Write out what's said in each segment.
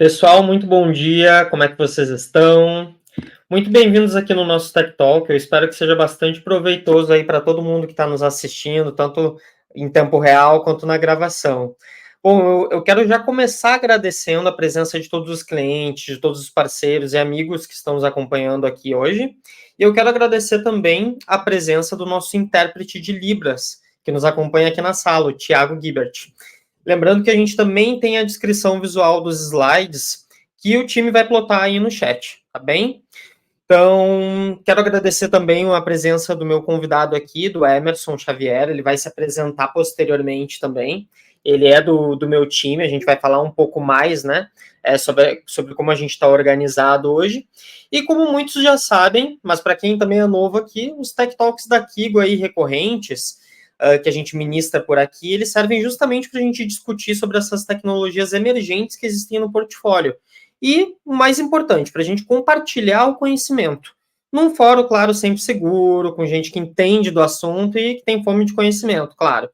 Pessoal, muito bom dia, como é que vocês estão? Muito bem-vindos aqui no nosso Tech Talk, eu espero que seja bastante proveitoso aí para todo mundo que está nos assistindo, tanto em tempo real quanto na gravação. Bom, eu quero já começar agradecendo a presença de todos os clientes, de todos os parceiros e amigos que estão nos acompanhando aqui hoje, e eu quero agradecer também a presença do nosso intérprete de Libras, que nos acompanha aqui na sala, o Thiago Gibert. Lembrando que a gente também tem a descrição visual dos slides que o time vai plotar aí no chat, tá bem? Então, quero agradecer também a presença do meu convidado aqui, do Emerson Xavier, ele vai se apresentar posteriormente também. Ele é do meu time, a gente vai falar um pouco mais, né, sobre como a gente está organizado hoje. E como muitos já sabem, mas para quem também é novo aqui, os Tech Talks da Kigo aí recorrentes, que a gente ministra por aqui, eles servem justamente para a gente discutir sobre essas tecnologias emergentes que existem no portfólio. E, o mais importante, para a gente compartilhar o conhecimento. Num fórum, claro, sempre seguro, com gente que entende do assunto e que tem fome de conhecimento, claro.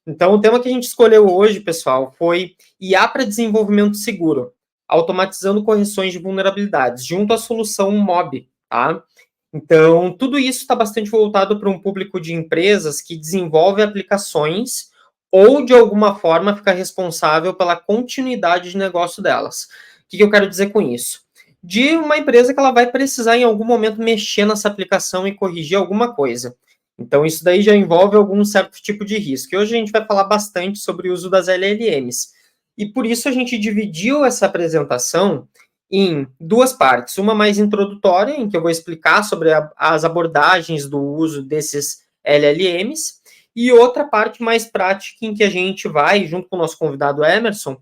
Então, o tema que a gente escolheu hoje, pessoal, foi IA para desenvolvimento seguro, automatizando correções de vulnerabilidades, junto à solução MOB, tá? Então, tudo isso está bastante voltado para um público de empresas que desenvolve aplicações ou, de alguma forma, fica responsável pela continuidade de negócio delas. O que eu quero dizer com isso? De uma empresa que ela vai precisar, em algum momento, mexer nessa aplicação e corrigir alguma coisa. Então, isso daí já envolve algum certo tipo de risco. E hoje a gente vai falar bastante sobre o uso das LLMs. E por isso a gente dividiu essa apresentação em duas partes. Uma mais introdutória, em que eu vou explicar sobre as abordagens do uso desses LLMs, e outra parte mais prática, em que a gente vai, junto com o nosso convidado Emerson,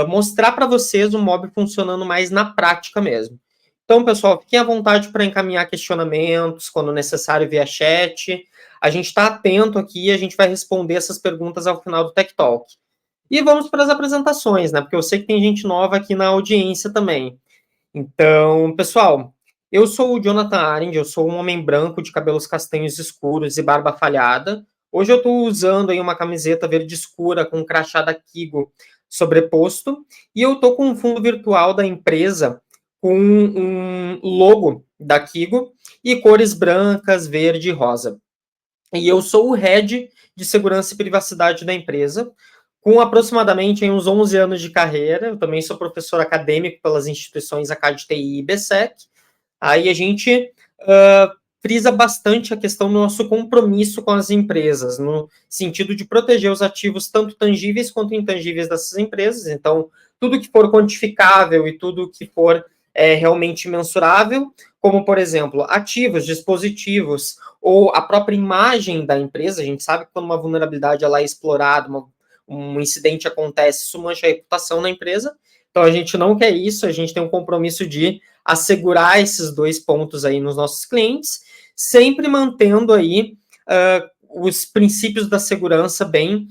mostrar para vocês o MOB funcionando mais na prática mesmo. Então, pessoal, fiquem à vontade para encaminhar questionamentos, quando necessário, via chat. A gente está atento aqui e a gente vai responder essas perguntas ao final do Tech Talk. E vamos para as apresentações, né? Porque eu sei que tem gente nova aqui na audiência também. Então, pessoal, eu sou o Jonathan Arendt, eu sou um homem branco de cabelos castanhos escuros e barba falhada. Hoje eu estou usando aí uma camiseta verde escura com um crachá da Kigo sobreposto, e eu estou com um fundo virtual da empresa com um logo da Kigo e cores brancas, verde e rosa. E eu sou o head de segurança e privacidade da empresa, com aproximadamente uns 11 anos de carreira. Eu também sou professor acadêmico pelas instituições ACAD-TI e BSEC. Aí a gente frisa bastante a questão do nosso compromisso com as empresas, no sentido de proteger os ativos tanto tangíveis quanto intangíveis dessas empresas. Então, tudo que for quantificável e tudo que for realmente mensurável, como, por exemplo, ativos, dispositivos, ou a própria imagem da empresa. A gente sabe que quando uma vulnerabilidade ela é explorada, um incidente acontece, isso mancha a reputação da empresa. Então, a gente não quer isso, a gente tem um compromisso de assegurar esses dois pontos aí nos nossos clientes, sempre mantendo aí os princípios da segurança bem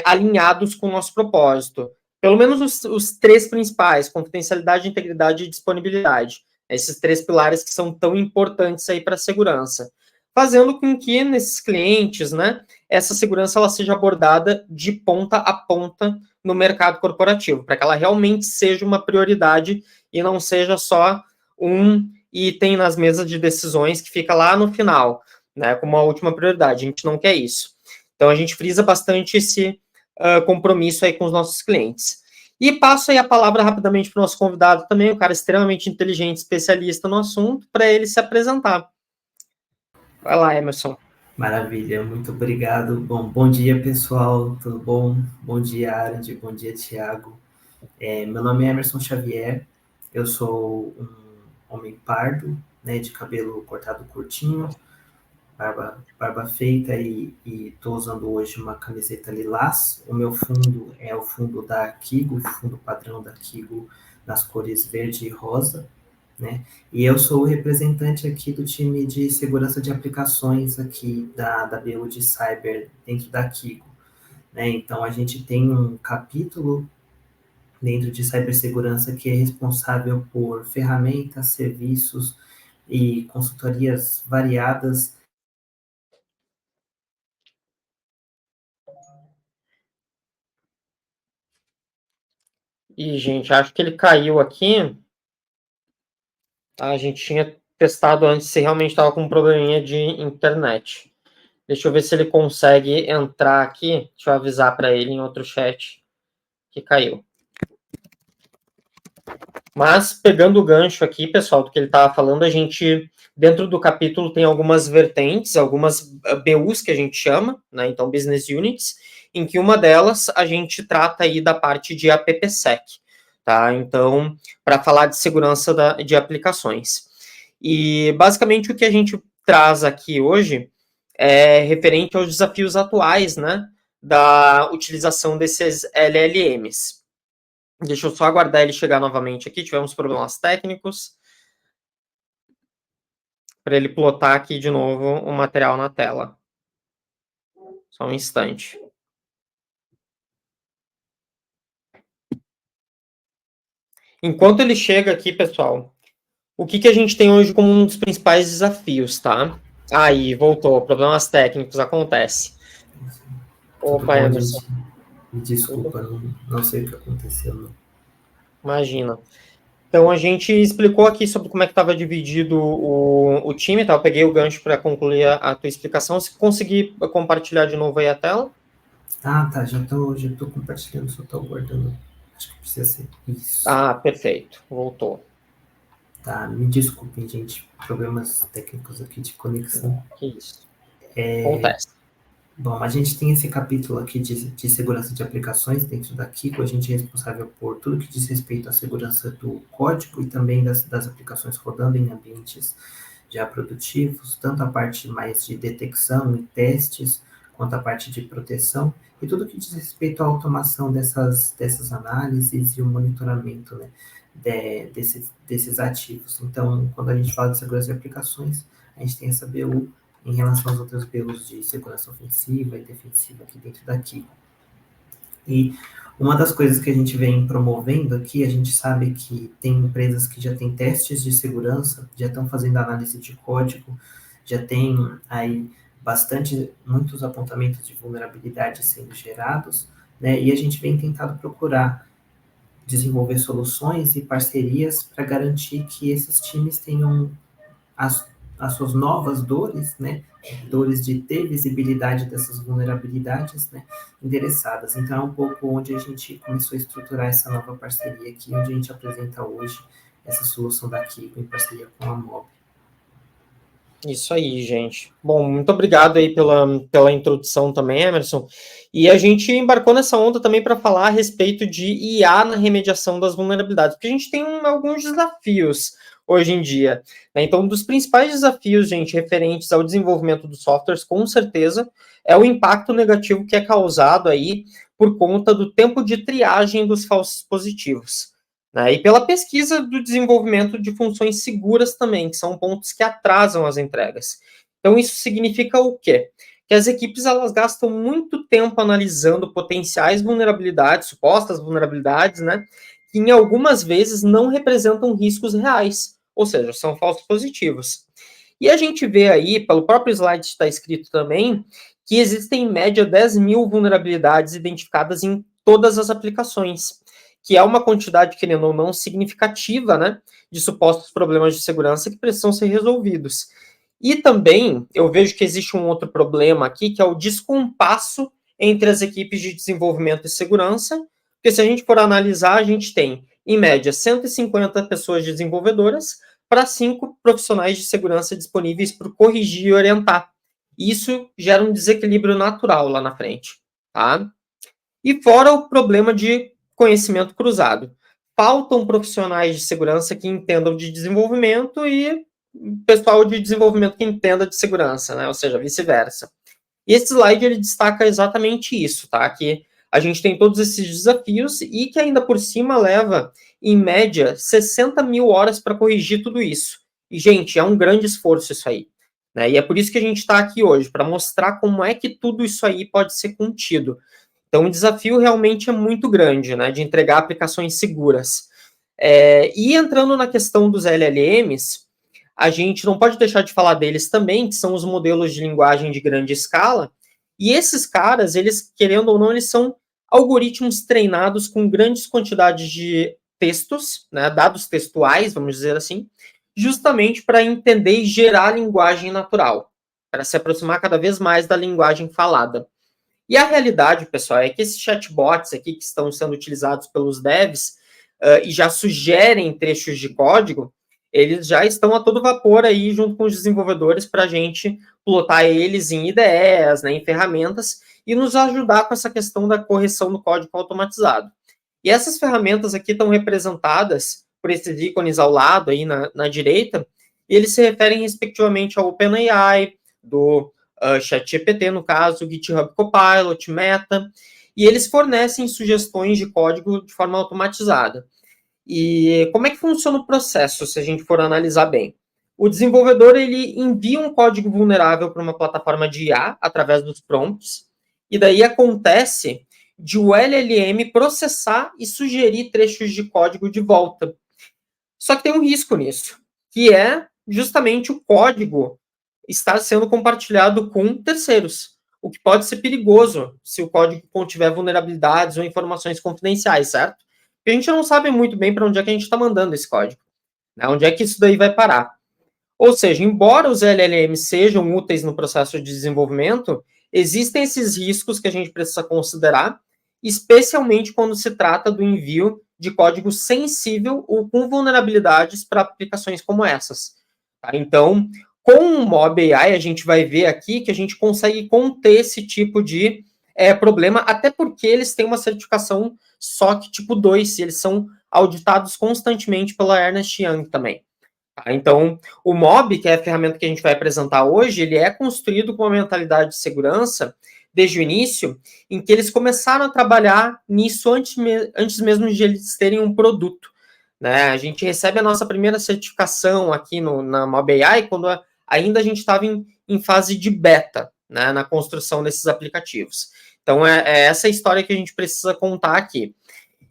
alinhados com o nosso propósito. Pelo menos os três principais: confidencialidade, integridade e disponibilidade. Esses três pilares que são tão importantes aí para a segurança. Fazendo com que nesses clientes, né, essa segurança ela seja abordada de ponta a ponta no mercado corporativo, para que ela realmente seja uma prioridade e não seja só um item nas mesas de decisões que fica lá no final, né, como a última prioridade. A gente não quer isso. Então, a gente frisa bastante esse compromisso aí com os nossos clientes. E passo aí a palavra rapidamente para o nosso convidado também, um cara extremamente inteligente, especialista no assunto, para ele se apresentar. Vai lá, Emerson. Maravilha, muito obrigado. Bom dia, pessoal, tudo bom? Bom dia, Arendt, bom dia, Thiago. Meu nome é Emerson Xavier, eu sou um homem pardo, né, de cabelo cortado curtinho, barba feita e estou usando hoje uma camiseta lilás. O meu fundo é o fundo da Kigo, o fundo padrão da Kigo, nas cores verde e rosa, né? E eu sou o representante aqui do time de segurança de aplicações aqui da BU de Cyber dentro da Kigo, né? Então a gente tem um capítulo dentro de cibersegurança que é responsável por ferramentas, serviços e consultorias variadas. Ih, gente, acho que ele caiu aqui. Tá? A gente tinha testado antes se realmente estava com um probleminha de internet. Deixa eu ver se ele consegue entrar aqui. Deixa eu avisar para ele em outro chat que caiu. Mas, pegando o gancho aqui, pessoal, do que ele estava falando, a gente, dentro do capítulo, tem algumas vertentes, algumas BUs que a gente chama, né? Então, Business Units, em que uma delas a gente trata aí da parte de AppSec, tá? Então, para falar de segurança de aplicações. E, basicamente, o que a gente traz aqui hoje é referente aos desafios atuais, né? Da utilização desses LLMs. Deixa eu só aguardar ele chegar novamente aqui. Tivemos problemas técnicos. Para ele plotar aqui de novo o material na tela. Só um instante. Enquanto ele chega aqui, pessoal, o que a gente tem hoje como um dos principais desafios, tá? Aí, voltou. Problemas técnicos, acontece. Tudo Opa, bom, Emerson. gente? Me desculpa, não sei o que aconteceu. Não. Imagina. Então, a gente explicou aqui sobre como é que estava dividido o time, tá? Eu peguei o gancho para concluir a tua explicação. Se conseguir compartilhar de novo aí a tela. Ah, tá, já tô compartilhando, só tô aguardando. Acho que precisa ser isso. Ah, perfeito. Voltou. Tá, me desculpem, gente. Problemas técnicos aqui de conexão. Que isso. Acontece. Bom, a gente tem esse capítulo aqui de segurança de aplicações dentro da Kiko. A gente é responsável por tudo que diz respeito à segurança do código e também das aplicações rodando em ambientes já produtivos, tanto a parte mais de detecção e testes, quanto a parte de proteção, e tudo que diz respeito à automação dessas análises e o monitoramento, né, desses ativos. Então, quando a gente fala de segurança de aplicações, a gente tem essa BU em relação às outras BUs de segurança ofensiva e defensiva aqui dentro da Kiko. E uma das coisas que a gente vem promovendo aqui, a gente sabe que tem empresas que já têm testes de segurança, já estão fazendo análise de código, já tem aí muitos apontamentos de vulnerabilidade sendo gerados, né? E a gente vem tentado procurar desenvolver soluções e parcerias para garantir que esses times tenham as suas novas dores, né, dores de ter visibilidade dessas vulnerabilidades, né, endereçadas. Então, é um pouco onde a gente começou a estruturar essa nova parceria aqui, onde a gente apresenta hoje essa solução da Kiko em parceria com a MOB. Isso aí, gente. Bom, muito obrigado aí pela introdução também, Emerson. E a gente embarcou nessa onda também para falar a respeito de IA na remediação das vulnerabilidades, porque a gente tem alguns desafios hoje em dia, né? Então, um dos principais desafios, gente, referentes ao desenvolvimento dos softwares, com certeza, é o impacto negativo que é causado aí por conta do tempo de triagem dos falsos positivos. Né? E pela pesquisa do desenvolvimento de funções seguras também, que são pontos que atrasam as entregas. Então, isso significa o quê? Que as equipes elas gastam muito tempo analisando potenciais vulnerabilidades, supostas vulnerabilidades, né? Que em algumas vezes não representam riscos reais, ou seja, são falsos positivos. E a gente vê aí, pelo próprio slide está escrito também, que existem em média 10 mil vulnerabilidades identificadas em todas as aplicações, que é uma quantidade, querendo ou não, significativa, né, de supostos problemas de segurança que precisam ser resolvidos. E também eu vejo que existe um outro problema aqui, que é o descompasso entre as equipes de desenvolvimento e segurança, porque se a gente for analisar, a gente tem, em média, 150 pessoas desenvolvedoras para 5 profissionais de segurança disponíveis para corrigir e orientar. Isso gera um desequilíbrio natural lá na frente, tá? E fora o problema de conhecimento cruzado. Faltam profissionais de segurança que entendam de desenvolvimento e pessoal de desenvolvimento que entenda de segurança, né? Ou seja, vice-versa. E esse slide ele destaca exatamente isso, tá? Que a gente tem todos esses desafios e que ainda por cima leva, em média, 60 mil horas para corrigir tudo isso. E, gente, é um grande esforço isso aí. Né? E é por isso que a gente está aqui hoje, para mostrar como é que tudo isso aí pode ser contido. Então, o desafio realmente é muito grande, né? De entregar aplicações seguras. E entrando na questão dos LLMs, a gente não pode deixar de falar deles também, que são os modelos de linguagem de grande escala. E esses caras, eles, querendo ou não, eles são algoritmos treinados com grandes quantidades de textos, né, dados textuais, vamos dizer assim, justamente para entender e gerar linguagem natural, para se aproximar cada vez mais da linguagem falada. E a realidade, pessoal, é que esses chatbots aqui que estão sendo utilizados pelos devs e já sugerem trechos de código, eles já estão a todo vapor aí junto com os desenvolvedores para a gente plotar eles em IDEs, né, em ferramentas, e nos ajudar com essa questão da correção do código automatizado. E essas ferramentas aqui estão representadas por esses ícones ao lado, aí na direita, e eles se referem respectivamente ao OpenAI, do ChatGPT, no caso, o GitHub Copilot, Meta, e eles fornecem sugestões de código de forma automatizada. E como é que funciona o processo, se a gente for analisar bem? O desenvolvedor, ele envia um código vulnerável para uma plataforma de IA, através dos prompts, e daí acontece de o LLM processar e sugerir trechos de código de volta. Só que tem um risco nisso, que é justamente o código estar sendo compartilhado com terceiros, o que pode ser perigoso se o código contiver vulnerabilidades ou informações confidenciais, certo? Porque a gente não sabe muito bem para onde é que a gente está mandando esse código, né? Onde é que isso daí vai parar. Ou seja, embora os LLMs sejam úteis no processo de desenvolvimento, existem esses riscos que a gente precisa considerar, especialmente quando se trata do envio de código sensível ou com vulnerabilidades para aplicações como essas. Tá? Então, com o Mob AI, a gente vai ver aqui que a gente consegue conter esse tipo de problema, até porque eles têm uma certificação SOC tipo 2, e eles são auditados constantemente pela Ernst Young também. Tá? Então, o Mob, que é a ferramenta que a gente vai apresentar hoje, ele é construído com uma mentalidade de segurança desde o início, em que eles começaram a trabalhar nisso antes mesmo de eles terem um produto. Né? A gente recebe a nossa primeira certificação aqui na Mob AI quando ainda a gente estava em fase de beta, né, na construção desses aplicativos. Então, é essa história que a gente precisa contar aqui.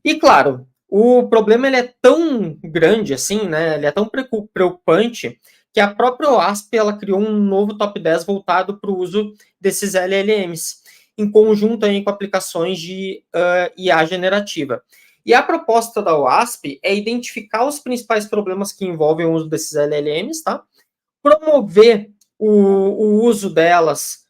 E, claro, o problema ele é tão grande assim, né, ele é tão preocupante, que a própria OASP ela criou um novo top 10 voltado para o uso desses LLMs, em conjunto aí com aplicações de IA generativa. E a proposta da OASP é identificar os principais problemas que envolvem o uso desses LLMs, tá? Promover o uso delas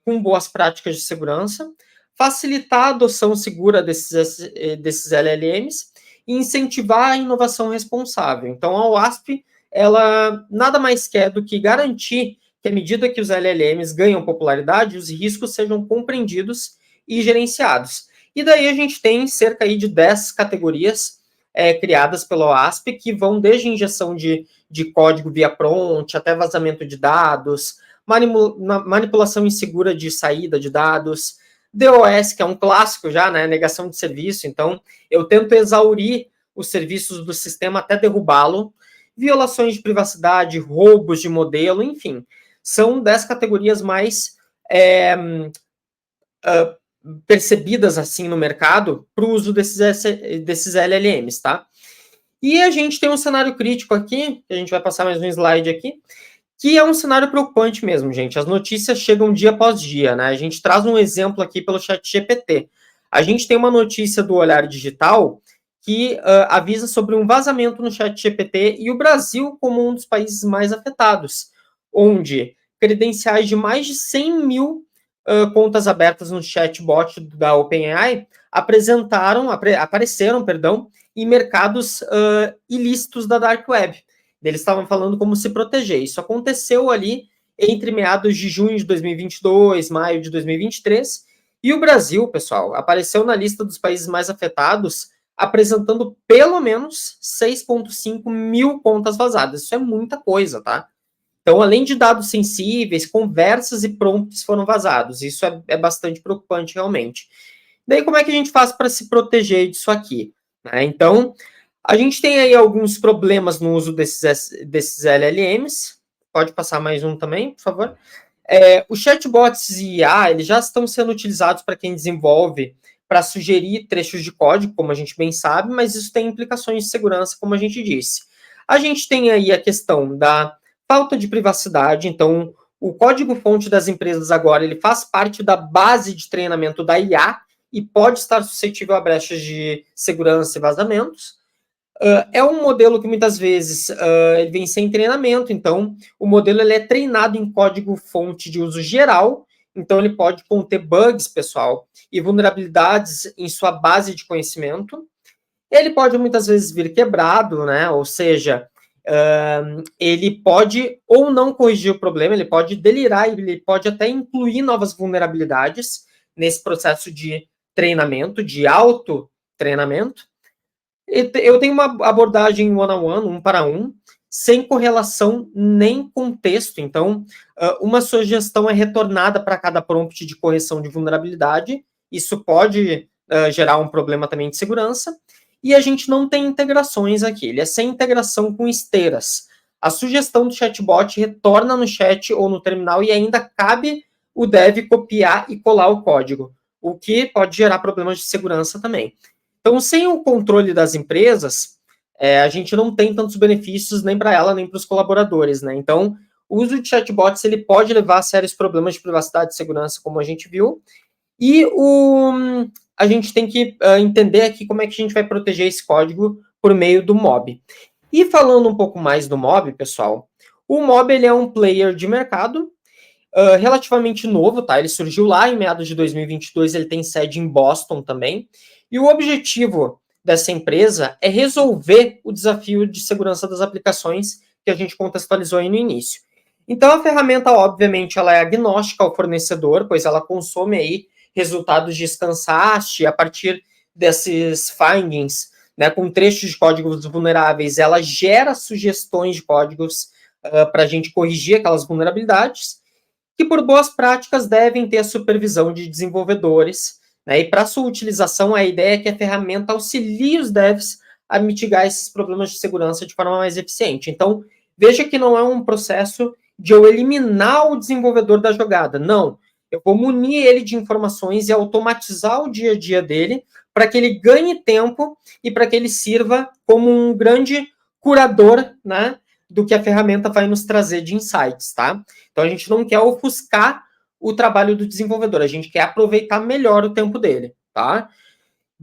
com boas práticas de segurança, facilitar a adoção segura desses LLMs e incentivar a inovação responsável. Então, a OASP, ela nada mais quer do que garantir que, à medida que os LLMs ganham popularidade, os riscos sejam compreendidos e gerenciados. E daí a gente tem cerca aí de 10 categorias criadas pela OASP, que vão desde injeção de código via prompt, até vazamento de dados, manipulação insegura de saída de dados, DOS, que é um clássico já, né, negação de serviço, então eu tento exaurir os serviços do sistema até derrubá-lo, violações de privacidade, roubos de modelo, enfim, são 10 categorias mais percebidas assim no mercado para o uso desses LLMs, tá? E a gente tem um cenário crítico aqui, que a gente vai passar mais um slide aqui, que é um cenário preocupante mesmo, gente. As notícias chegam dia após dia, né? A gente traz um exemplo aqui pelo ChatGPT. A gente tem uma notícia do Olhar Digital que avisa sobre um vazamento no ChatGPT e o Brasil como um dos países mais afetados, onde credenciais de mais de 100 mil contas abertas no chatbot da OpenAI apareceram em mercados ilícitos da Dark Web. Eles estavam falando como se proteger. Isso aconteceu ali entre meados de junho de 2022, maio de 2023, e o Brasil, pessoal, apareceu na lista dos países mais afetados, apresentando pelo menos 6,5 mil contas vazadas. Isso é muita coisa, tá? Então, além de dados sensíveis, conversas e prompts foram vazados. Isso é bastante preocupante, realmente. Daí, como é que a gente faz para se proteger disso aqui? Então, a gente tem aí alguns problemas no uso desses LLMs. Pode passar mais um também, por favor. Os chatbots e IA, eles já estão sendo utilizados para quem desenvolve para sugerir trechos de código, como a gente bem sabe, mas isso tem implicações de segurança, como a gente disse. A gente tem aí a questão da falta de privacidade, então o código-fonte das empresas agora ele faz parte da base de treinamento da IA, e pode estar suscetível a brechas de segurança e vazamentos. É um modelo que muitas vezes ele vem sem treinamento, então o modelo ele é treinado em código-fonte de uso geral, então ele pode conter bugs, pessoal, e vulnerabilidades em sua base de conhecimento. Ele pode muitas vezes vir quebrado, né? Ou seja, ele pode ou não corrigir o problema, ele pode delirar, ele pode até incluir novas vulnerabilidades nesse processo de treinamento, de auto-treinamento. Eu tenho uma abordagem one-on-one, um para um, sem correlação nem contexto. Então, uma sugestão é retornada para cada prompt de correção de vulnerabilidade. Isso pode gerar um problema também de segurança. E a gente não tem integrações aqui. Ele é sem integração com esteiras. A sugestão do chatbot retorna no chat ou no terminal e ainda cabe o dev copiar e colar o código, o que pode gerar problemas de segurança também. Então, sem o controle das empresas, a gente não tem tantos benefícios nem para ela, nem para os colaboradores, né? Então, o uso de chatbots ele pode levar a sérios problemas de privacidade e segurança, como a gente viu, e a gente tem que entender aqui como é que a gente vai proteger esse código por meio do Mob. E falando um pouco mais do Mob, pessoal, o Mob ele é um player de mercado relativamente novo, tá? Ele surgiu lá em meados de 2022, ele tem sede em Boston também, e o objetivo dessa empresa é resolver o desafio de segurança das aplicações que a gente contextualizou aí no início. Então, a ferramenta, obviamente, ela é agnóstica ao fornecedor, pois ela consome aí resultados de Scansast, a partir desses findings, né, com trechos de códigos vulneráveis, ela gera sugestões de códigos para a gente corrigir aquelas vulnerabilidades, que por boas práticas devem ter a supervisão de desenvolvedores, né? E para sua utilização, a ideia é que a ferramenta auxilie os devs a mitigar esses problemas de segurança de forma mais eficiente. Então, veja que não é um processo de eu eliminar o desenvolvedor da jogada. Não, eu vou munir ele de informações e automatizar o dia a dia dele para que ele ganhe tempo e para que ele sirva como um grande curador, né, do que a ferramenta vai nos trazer de insights, tá? Então, a gente não quer ofuscar o trabalho do desenvolvedor, a gente quer aproveitar melhor o tempo dele, tá?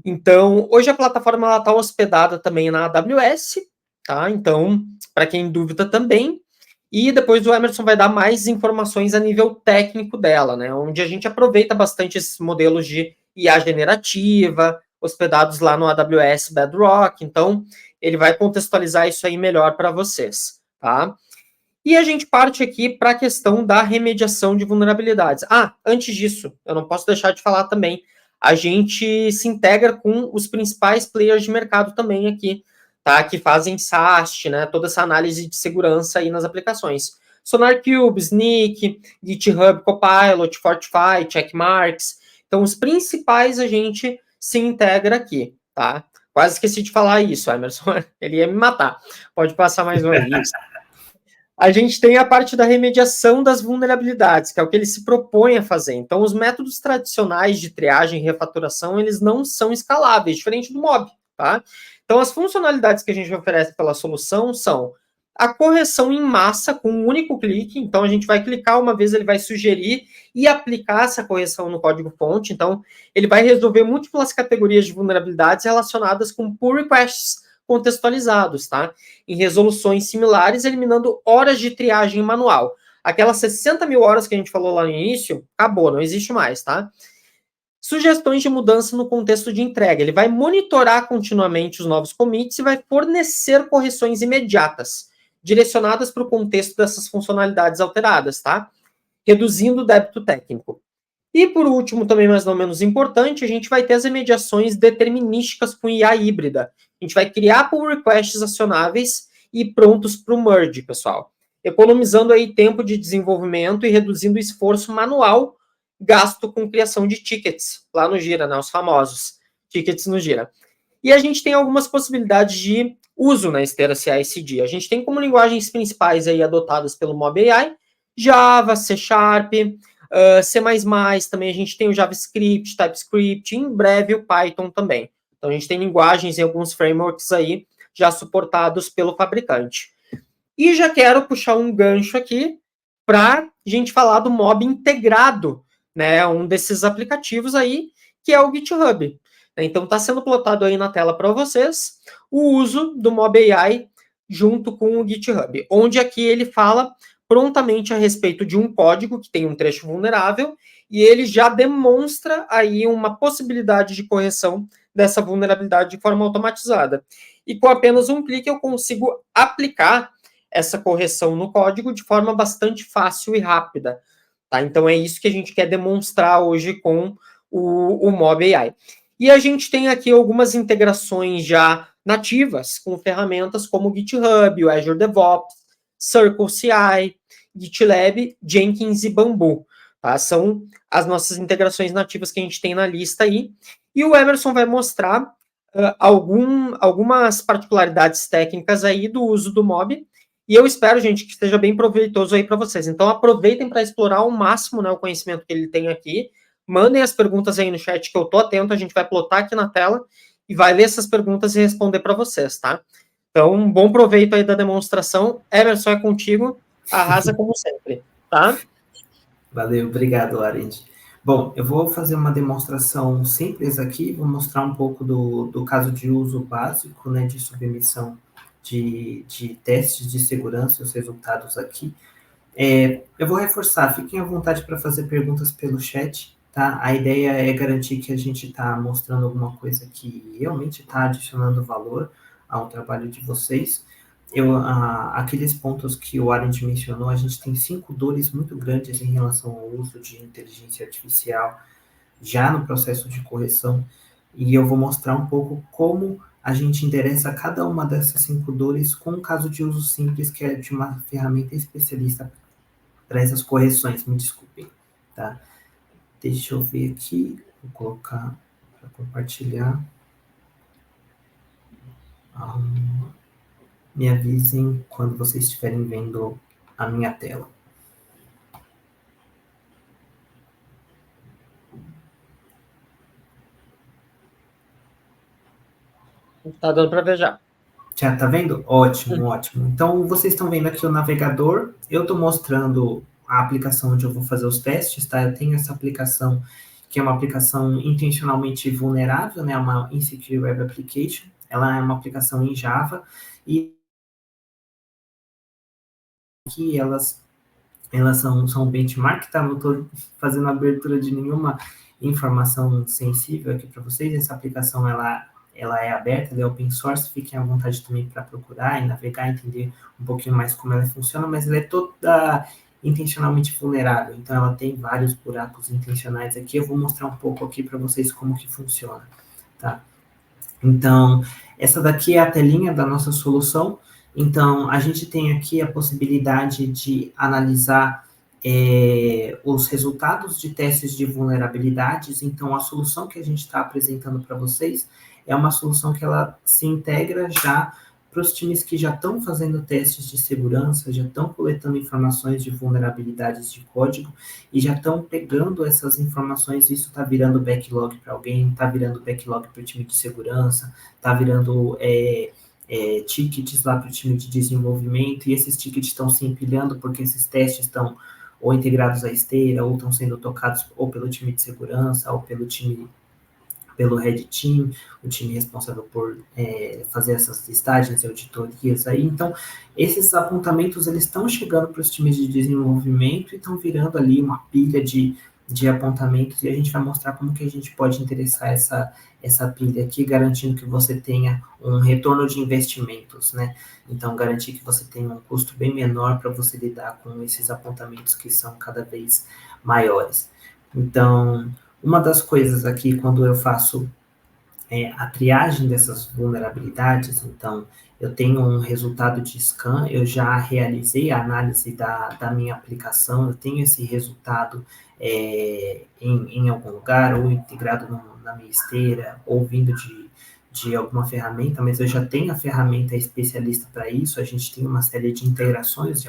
Então, hoje a plataforma está hospedada também na AWS, tá? Então, para quem em dúvida também, e depois o Emerson vai dar mais informações a nível técnico dela, né? Onde a gente aproveita bastante esses modelos de IA generativa, hospedados lá no AWS Bedrock, então ele vai contextualizar isso aí melhor para vocês, tá? E a gente parte aqui para a questão da remediação de vulnerabilidades. Antes disso, eu não posso deixar de falar também, a gente se integra com os principais players de mercado também aqui, tá? Que fazem SAST, né? Toda essa análise de segurança aí nas aplicações. SonarQube, Snyk, GitHub Copilot, Fortify, Checkmarks. Então, os principais a gente se integra aqui, tá? Quase esqueci de falar isso, Emerson. Ele ia me matar. Pode passar mais uma vez. A gente tem a parte da remediação das vulnerabilidades, que é o que ele se propõe a fazer. Então, os métodos tradicionais de triagem e refatoração, eles não são escaláveis, diferente do Mob, tá? Então, as funcionalidades que a gente oferece pela solução são a correção em massa com um único clique. Então, a gente vai clicar uma vez, ele vai sugerir e aplicar essa correção no código-fonte. Então, ele vai resolver múltiplas categorias de vulnerabilidades relacionadas com pull requests contextualizados, tá? Em resoluções similares, eliminando horas de triagem manual. Aquelas 60 mil horas que a gente falou lá no início, acabou, não existe mais, tá? Sugestões de mudança no contexto de entrega. Ele vai monitorar continuamente os novos commits e vai fornecer correções imediatas, direcionadas para o contexto dessas funcionalidades alteradas, tá? Reduzindo o débito técnico. E por último, também mais ou menos importante, a gente vai ter as remediações determinísticas com IA híbrida. A gente vai criar pull requests acionáveis e prontos para o merge, pessoal. Economizando aí tempo de desenvolvimento e reduzindo o esforço manual gasto com criação de tickets lá no Gira, né? Os famosos tickets no Gira. E a gente tem algumas possibilidades de uso na esteira CI/CD. A gente tem como linguagens principais aí adotadas pelo Mob AI, Java, C#, C++, também a gente tem o JavaScript, TypeScript, e em breve o Python também. Então a gente tem linguagens e alguns frameworks aí já suportados pelo fabricante. E já quero puxar um gancho aqui para a gente falar do Mob integrado, né? Um desses aplicativos aí, que é o GitHub. Então, está sendo plotado aí na tela para vocês o uso do MobAI junto com o GitHub, onde aqui ele fala prontamente a respeito de um código que tem um trecho vulnerável e ele já demonstra aí uma possibilidade de correção dessa vulnerabilidade de forma automatizada. E com apenas um clique eu consigo aplicar essa correção no código de forma bastante fácil e rápida. Tá? Então é isso que a gente quer demonstrar hoje com o MobAI. E a gente tem aqui algumas integrações já nativas com ferramentas como o GitHub, o Azure DevOps, CircleCI, GitLab, Jenkins e Bamboo. Tá? São as nossas integrações nativas que a gente tem na lista aí. E o Emerson vai mostrar algumas particularidades técnicas aí do uso do Mob. E eu espero, gente, que esteja bem proveitoso aí para vocês. Então, aproveitem para explorar ao máximo, né, o conhecimento que ele tem aqui. Mandem as perguntas aí no chat que eu estou atento. A gente vai plotar aqui na tela e vai ler essas perguntas e responder para vocês, tá? Então, bom proveito aí da demonstração. Emerson, é contigo. Arrasa como sempre, tá? Valeu, obrigado, Arendt. Bom, eu vou fazer uma demonstração simples aqui, vou mostrar um pouco do caso de uso básico, né, de submissão de testes de segurança, os resultados aqui. Eu vou reforçar, fiquem à vontade para fazer perguntas pelo chat, tá? A ideia é garantir que a gente está mostrando alguma coisa que realmente está adicionando valor ao trabalho de vocês. Aqueles pontos que o Arendt mencionou, a gente tem 5 dores muito grandes em relação ao uso de inteligência artificial já no processo de correção, e eu vou mostrar um pouco como a gente endereça cada uma dessas 5 dores com um caso de uso simples, que é de uma ferramenta especialista para essas correções, me desculpem, tá? Deixa eu ver aqui, vou colocar para compartilhar. Me avisem quando vocês estiverem vendo a minha tela. Tá dando para ver já. Já tá vendo? Ótimo, ótimo. Então, vocês estão vendo aqui o navegador. Eu estou mostrando a aplicação onde eu vou fazer os testes, tá? Eu tenho essa aplicação, que é uma aplicação intencionalmente vulnerável, né? Uma Insecure Web Application. Ela é uma aplicação em Java e que elas são benchmark, tá? Não estou fazendo abertura de nenhuma informação sensível aqui para vocês. Essa aplicação, ela é aberta, ela é open source, fiquem à vontade também para procurar e navegar, entender um pouquinho mais como ela funciona, mas ela é toda intencionalmente vulnerável, então ela tem vários buracos intencionais aqui. Eu vou mostrar um pouco aqui para vocês como que funciona, tá? Então, essa daqui é a telinha da nossa solução. Então, a gente tem aqui a possibilidade de analisar os resultados de testes de vulnerabilidades. Então, a solução que a gente está apresentando para vocês é uma solução que ela se integra já para os times que já estão fazendo testes de segurança, já estão coletando informações de vulnerabilidades de código e já estão pegando essas informações. Isso está virando backlog para alguém, está virando backlog para o time de segurança, está virando tickets lá para o time de desenvolvimento, e esses tickets estão se empilhando porque esses testes estão ou integrados à esteira, ou estão sendo tocados ou pelo time de segurança, ou pelo Red Team, o time responsável por fazer essas listagens e auditorias aí. Então, esses apontamentos, eles estão chegando para os times de desenvolvimento e estão virando ali uma pilha de apontamentos, e a gente vai mostrar como que a gente pode endereçar essa pilha aqui, garantindo que você tenha um retorno de investimentos, né? Então, garantir que você tenha um custo bem menor para você lidar com esses apontamentos que são cada vez maiores. Então, uma das coisas aqui, quando eu faço a triagem dessas vulnerabilidades, então, eu tenho um resultado de scan, eu já realizei a análise da minha aplicação, eu tenho esse resultado em algum lugar, ou integrado na minha esteira, ou vindo de alguma ferramenta, mas eu já tenho a ferramenta especialista para isso, a gente tem uma série de integrações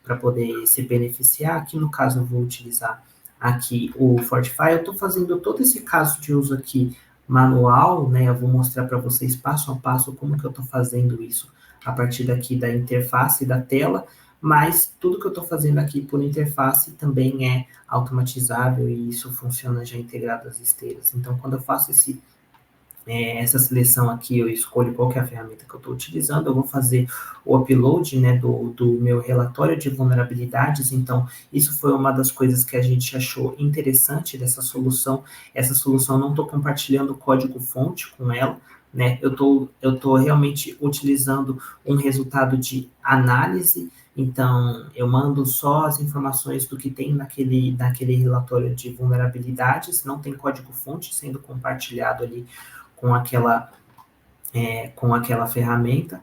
para poder se beneficiar. Aqui, no caso, eu vou utilizar aqui o Fortify. Eu estou fazendo todo esse caso de uso aqui manual, né? Eu vou mostrar para vocês passo a passo como que eu estou fazendo isso a partir daqui da interface da tela, mas tudo que eu estou fazendo aqui por interface também é automatizável e isso funciona já integrado às esteiras. Então, quando eu faço essa seleção aqui, eu escolho qual que é a ferramenta que eu estou utilizando, eu vou fazer o upload, né, do meu relatório de vulnerabilidades. Então, isso foi uma das coisas que a gente achou interessante dessa solução. Essa solução, eu não estou compartilhando código-fonte com ela, né, eu tô realmente utilizando um resultado de análise. Então, eu mando só as informações do que tem naquele relatório de vulnerabilidades, não tem código-fonte sendo compartilhado ali com aquela ferramenta,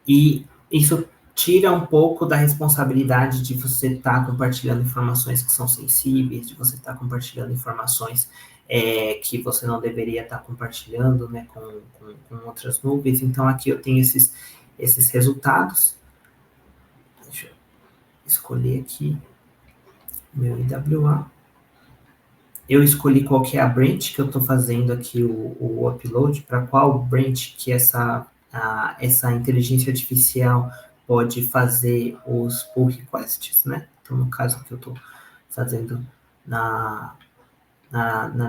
e isso tira um pouco da responsabilidade de você estar compartilhando informações que são sensíveis, de você estar compartilhando informações que você não deveria estar compartilhando, né, com outras nuvens. Então, aqui eu tenho esses resultados. Deixa eu escolher aqui meu IWA. Eu escolhi qual que é a branch que eu estou fazendo aqui o upload, para qual branch que essa inteligência artificial pode fazer os pull requests, né? Então, no caso que eu estou fazendo na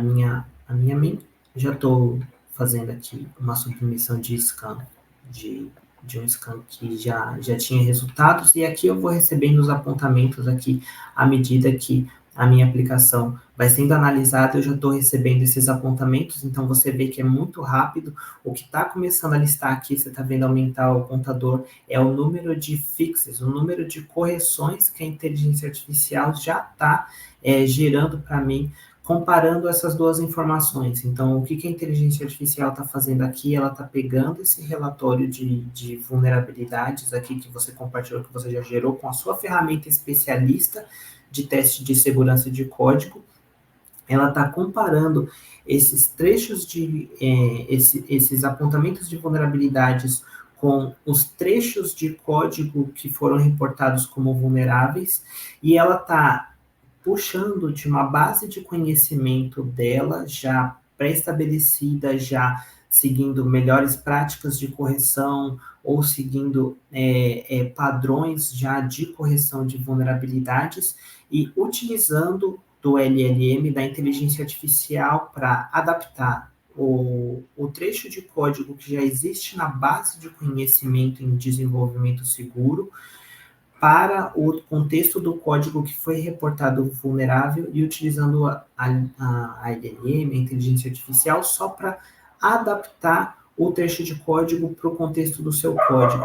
minha main, já estou fazendo aqui uma submissão de scan, de um scan que já tinha resultados, e aqui eu vou recebendo os apontamentos aqui à medida que a minha aplicação vai sendo analisada, eu já estou recebendo esses apontamentos. Então você vê que é muito rápido. O que está começando a listar aqui, você está vendo aumentar o contador, é o número de fixes, o número de correções que a inteligência artificial já está gerando para mim, comparando essas duas informações. Então, o que a inteligência artificial está fazendo aqui? Ela está pegando esse relatório de vulnerabilidades aqui que você compartilhou, que você já gerou com a sua ferramenta especialista de teste de segurança de código. Ela está comparando esses trechos esses apontamentos de vulnerabilidades com os trechos de código que foram reportados como vulneráveis, e ela está puxando de uma base de conhecimento dela, já pré-estabelecida, já seguindo melhores práticas de correção ou seguindo padrões já de correção de vulnerabilidades, e utilizando do LLM, da inteligência artificial, para adaptar o trecho de código que já existe na base de conhecimento em desenvolvimento seguro para o contexto do código que foi reportado vulnerável, e utilizando a LLM, a inteligência artificial, só para adaptar o trecho de código para o contexto do seu código.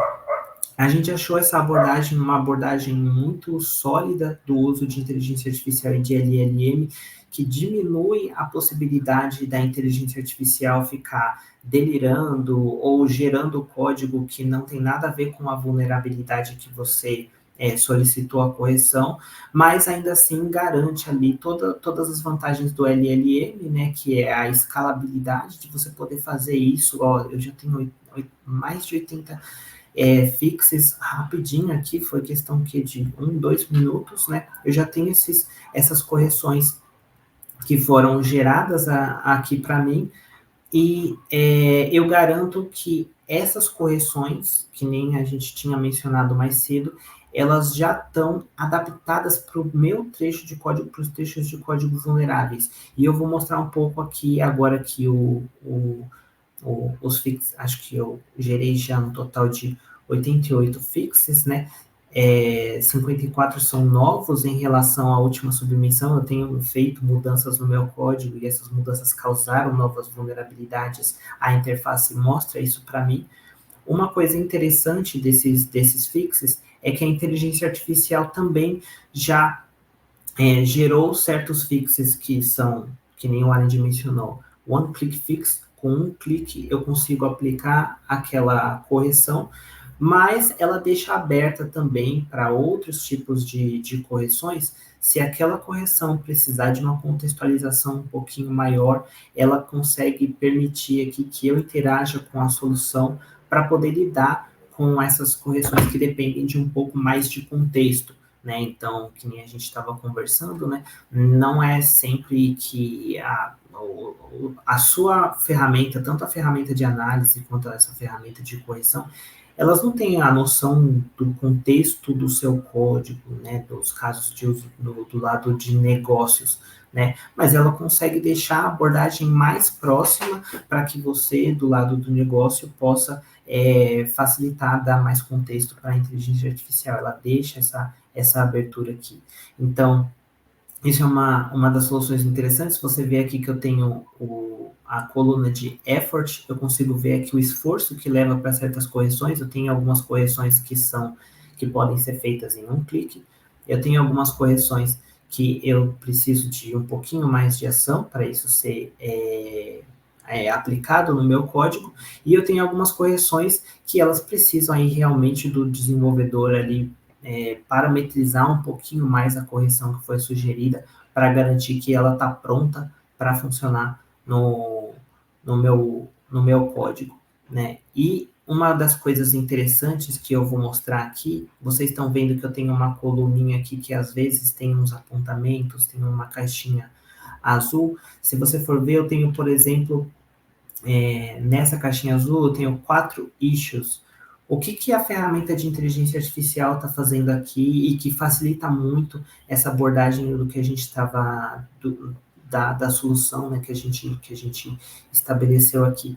A gente achou essa abordagem uma abordagem muito sólida do uso de inteligência artificial e de LLM, que diminui a possibilidade da inteligência artificial ficar delirando ou gerando código que não tem nada a ver com a vulnerabilidade que você solicitou a correção, mas ainda assim garante ali todas as vantagens do LLM, né, que é a escalabilidade de você poder fazer isso. Ó, eu já tenho mais de 80 fixes rapidinho aqui, foi questão que de 2 minutos, né? Eu já tenho essas correções que foram geradas aqui para mim, e eu garanto que essas correções, que nem a gente tinha mencionado mais cedo, elas já estão adaptadas para o meu trecho de código, para os trechos de código vulneráveis. E eu vou mostrar um pouco aqui agora que os fixes, acho que eu gerei já um total de 88 fixes, né? 54 são novos em relação à última submissão. Eu tenho feito mudanças no meu código e essas mudanças causaram novas vulnerabilidades. A interface mostra isso para mim. Uma coisa interessante desses fixes é que a inteligência artificial também já gerou certos fixes que são, que nem o Alan mencionou, one click fix. Com um clique eu consigo aplicar aquela correção, mas ela deixa aberta também para outros tipos de correções. Se aquela correção precisar de uma contextualização um pouquinho maior, ela consegue permitir aqui que eu interaja com a solução para poder lidar com essas correções que dependem de um pouco mais de contexto, né? Então, que nem a gente estava conversando, né? Não é sempre que a sua ferramenta, tanto a ferramenta de análise quanto essa ferramenta de correção, elas não têm a noção do contexto do seu código, né, dos casos de uso do lado de negócios, né, mas ela consegue deixar a abordagem mais próxima para que você, do lado do negócio, possa facilitar, dar mais contexto para a inteligência artificial. Ela deixa essa abertura aqui. Então, isso é uma das soluções interessantes. Você vê aqui que eu tenho a coluna de effort, eu consigo ver aqui o esforço que leva para certas correções. Eu tenho algumas correções que podem ser feitas em um clique. Eu tenho algumas correções que eu preciso de um pouquinho mais de ação para isso ser aplicado no meu código. E eu tenho algumas correções que elas precisam aí realmente do desenvolvedor ali parametrizar um pouquinho mais a correção que foi sugerida para garantir que ela está pronta para funcionar no meu código, né? E uma das coisas interessantes que eu vou mostrar aqui, vocês estão vendo que eu tenho uma coluninha aqui que às vezes tem uns apontamentos, tem uma caixinha azul. Se você for ver, eu tenho, por exemplo, nessa caixinha azul, eu tenho 4 issues. O que a ferramenta de inteligência artificial está fazendo aqui e que facilita muito essa abordagem do que a gente estava, da solução, né, que a gente estabeleceu aqui.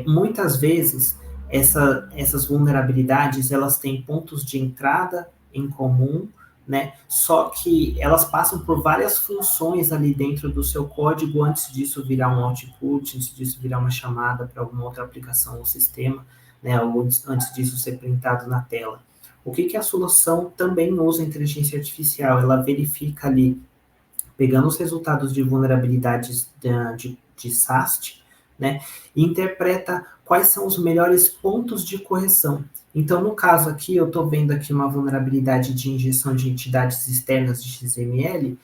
Muitas vezes, essas vulnerabilidades, elas têm pontos de entrada em comum, né? Só que elas passam por várias funções ali dentro do seu código antes disso virar um output, antes disso virar uma chamada para alguma outra aplicação ou sistema, né? Ou antes disso ser printado na tela. O que a solução também usa a inteligência artificial? Ela verifica ali, pegando os resultados de vulnerabilidades de SAST, né, e interpreta quais são os melhores pontos de correção. Então, no caso aqui, eu estou vendo aqui uma vulnerabilidade de injeção de entidades externas de XML,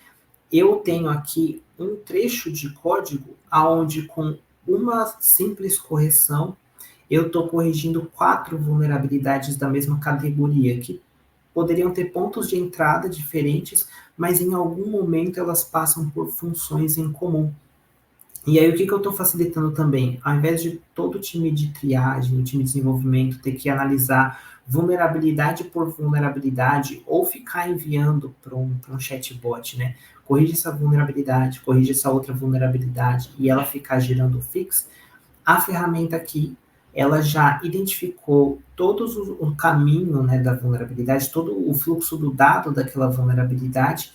eu tenho aqui um trecho de código onde, com uma simples correção, eu estou corrigindo 4 vulnerabilidades da mesma categoria, que poderiam ter pontos de entrada diferentes, mas em algum momento elas passam por funções em comum. E aí, o que eu estou facilitando também? Ao invés de todo o time de triagem, o time de desenvolvimento ter que analisar vulnerabilidade por vulnerabilidade ou ficar enviando para um chatbot, né? Corrige essa vulnerabilidade, corrige essa outra vulnerabilidade e ela ficar gerando fix, a ferramenta aqui, ela já identificou o caminho, né, da vulnerabilidade, todo o fluxo do dado daquela vulnerabilidade,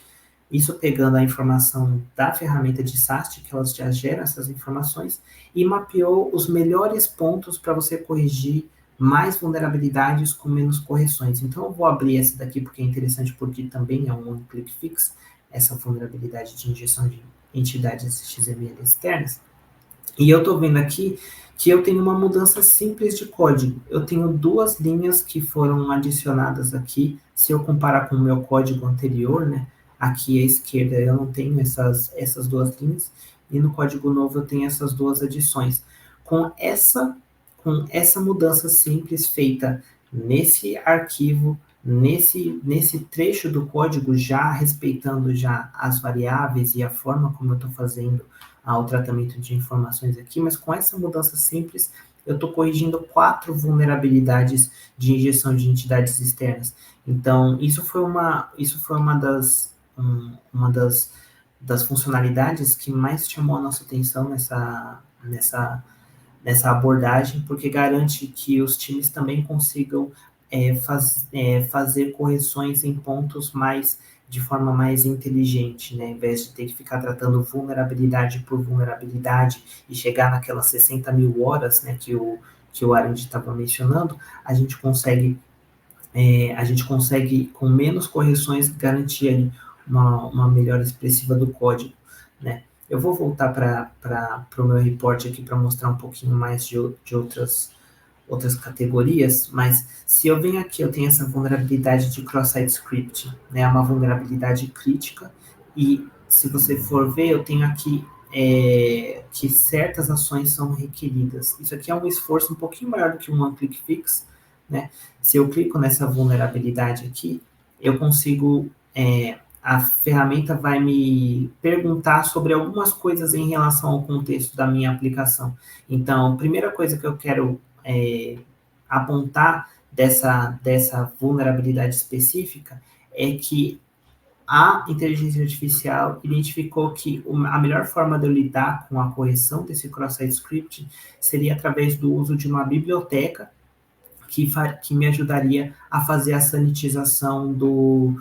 isso pegando a informação da ferramenta de SAST, que elas já geram essas informações, e mapeou os melhores pontos para você corrigir mais vulnerabilidades com menos correções. Então, eu vou abrir essa daqui porque é interessante, porque também é um one-click fix, essa vulnerabilidade de injeção de entidades XML externas. E eu estou vendo aqui que eu tenho uma mudança simples de código. Eu tenho 2 linhas que foram adicionadas aqui. Se eu comparar com o meu código anterior, né? Aqui à esquerda eu não tenho essas 2 linhas. E no código novo eu tenho essas 2 adições. Com essa mudança simples feita nesse arquivo, nesse trecho do código, já respeitando já as variáveis e a forma como eu estou fazendo o tratamento de informações aqui, mas com essa mudança simples, eu estou corrigindo 4 vulnerabilidades de injeção de entidades externas. Então, isso foi uma das funcionalidades que mais chamou a nossa atenção nessa abordagem, porque garante que os times também consigam fazer correções em pontos de forma mais inteligente, né? Ao invés de ter que ficar tratando vulnerabilidade por vulnerabilidade e chegar naquelas 60 mil horas, né, que o Arendt estava mencionando, a gente consegue, com menos correções, garantir ali uma melhora expressiva do código, né? Eu vou voltar para o meu report aqui para mostrar um pouquinho mais de outras categorias, mas se eu venho aqui, eu tenho essa vulnerabilidade de cross-site script, né, uma vulnerabilidade crítica, e se você for ver, eu tenho aqui que certas ações são requeridas. Isso aqui é um esforço um pouquinho maior do que um one-click fix, né? Se eu clico nessa vulnerabilidade aqui, eu consigo, a ferramenta vai me perguntar sobre algumas coisas em relação ao contexto da minha aplicação. Então, a primeira coisa que eu quero apontar dessa vulnerabilidade específica é que a inteligência artificial identificou que a melhor forma de eu lidar com a correção desse cross-site script seria através do uso de uma biblioteca que me ajudaria a fazer a sanitização do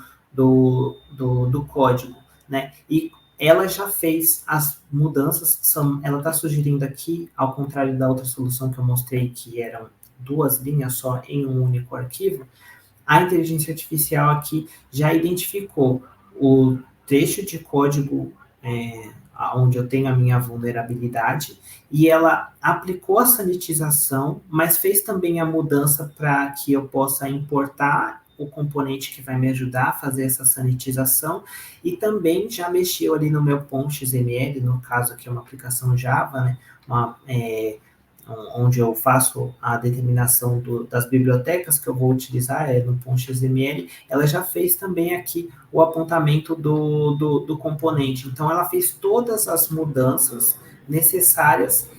código, né? E ela já fez as mudanças, ela está sugerindo aqui, ao contrário da outra solução que eu mostrei, que eram 2 linhas só em um único arquivo, a inteligência artificial aqui já identificou o trecho de código onde eu tenho a minha vulnerabilidade e ela aplicou a sanitização, mas fez também a mudança para que eu possa importar o componente que vai me ajudar a fazer essa sanitização e também já mexeu ali no meu .xml, no caso aqui é uma aplicação Java, né, onde eu faço a determinação das bibliotecas que eu vou utilizar, no .xml, ela já fez também aqui o apontamento do componente. Então, ela fez todas as mudanças necessárias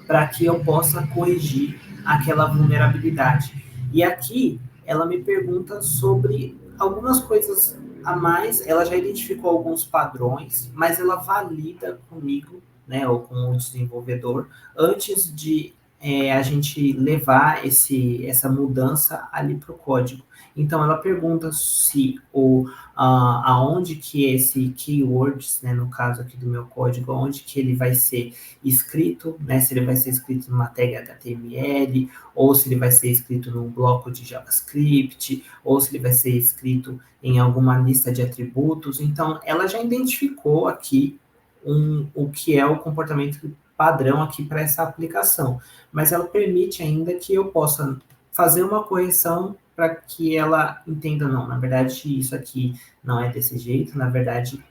para que eu possa corrigir aquela vulnerabilidade. E aqui, ela me pergunta sobre algumas coisas a mais, ela já identificou alguns padrões, mas ela valida comigo, né, ou com o desenvolvedor, antes de a gente levar essa mudança ali para o código. Então, ela pergunta se aonde que esse keywords, né, no caso aqui do meu código, aonde que ele vai ser escrito, né, se ele vai ser escrito numa tag HTML, ou se ele vai ser escrito num bloco de JavaScript, ou se ele vai ser escrito em alguma lista de atributos. Então, ela já identificou aqui o que é o comportamento padrão aqui para essa aplicação, mas ela permite ainda que eu possa fazer uma correção para que ela entenda, não, na verdade, isso aqui não é desse jeito, na verdade,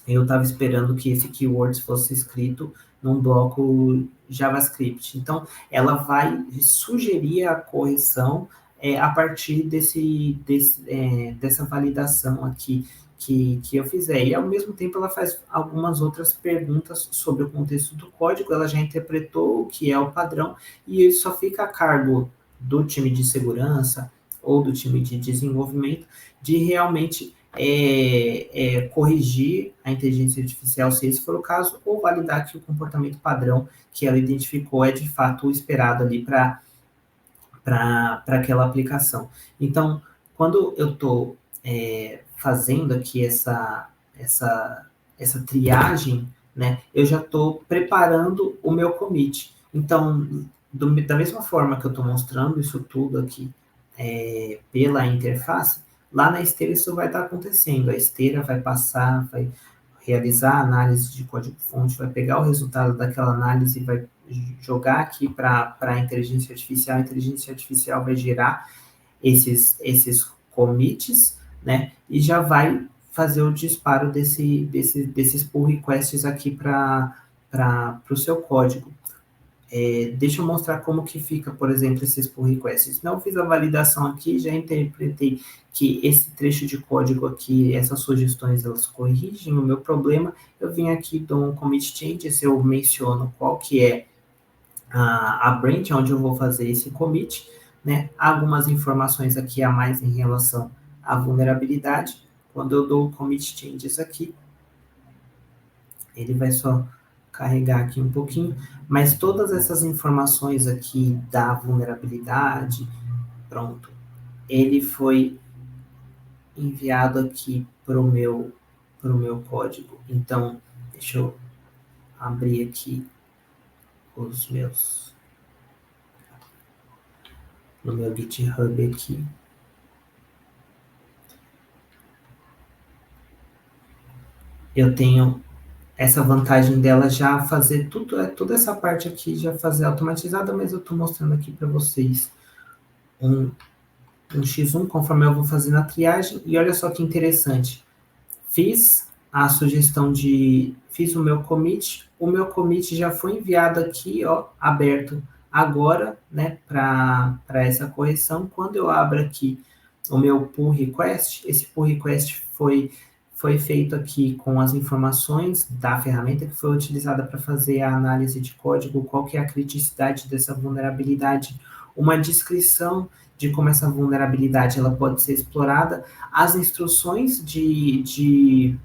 eu estava esperando que esse keywords fosse escrito num bloco JavaScript. Então, ela vai sugerir a correção a partir dessa validação aqui que eu fizer. E, ao mesmo tempo, ela faz algumas outras perguntas sobre o contexto do código, ela já interpretou o que é o padrão, e isso só fica a cargo do time de segurança ou do time de desenvolvimento de realmente corrigir a inteligência artificial, se esse for o caso, ou validar que o comportamento padrão que ela identificou é de fato o esperado ali para aquela aplicação. Então, quando eu estou fazendo aqui essa triagem, né, eu já estou preparando o meu commit. Então, da mesma forma que eu estou mostrando isso tudo aqui pela interface, lá na esteira isso vai estar acontecendo. A esteira vai passar, vai realizar a análise de código-fonte, vai pegar o resultado daquela análise e vai jogar aqui para a inteligência artificial vai gerar esses commits, né, e já vai fazer o disparo desses pull requests aqui para o seu código. Deixa eu mostrar como que fica, por exemplo, esses pull requests. Não fiz a validação aqui, já interpretei que esse trecho de código aqui, essas sugestões, elas corrigem o meu problema. Eu vim aqui, dou um commit changes, eu menciono qual que é a branch onde eu vou fazer esse commit, né? Há algumas informações aqui a mais em relação à vulnerabilidade. Quando eu dou o commit changes aqui, ele vai só carregar aqui um pouquinho, mas todas essas informações aqui da vulnerabilidade, pronto, ele foi enviado aqui para o meu código. Então, deixa eu abrir aqui os meus, no meu GitHub aqui. Eu tenho essa vantagem dela já fazer toda essa parte aqui, já fazer automatizada, mas eu estou mostrando aqui para vocês um X1, conforme eu vou fazendo a triagem, e olha só que interessante, fiz a sugestão fiz o meu commit já foi enviado aqui, ó, aberto agora, né, para essa correção. Quando eu abro aqui o meu pull request, esse pull request foi feito aqui com as informações da ferramenta que foi utilizada para fazer a análise de código, qual que é a criticidade dessa vulnerabilidade, uma descrição de como essa vulnerabilidade ela pode ser explorada, as instruções de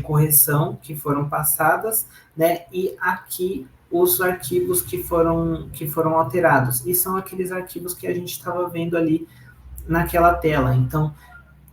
correção que foram passadas, né, e aqui os arquivos que foram alterados, e são aqueles arquivos que a gente estava vendo ali naquela tela. Então,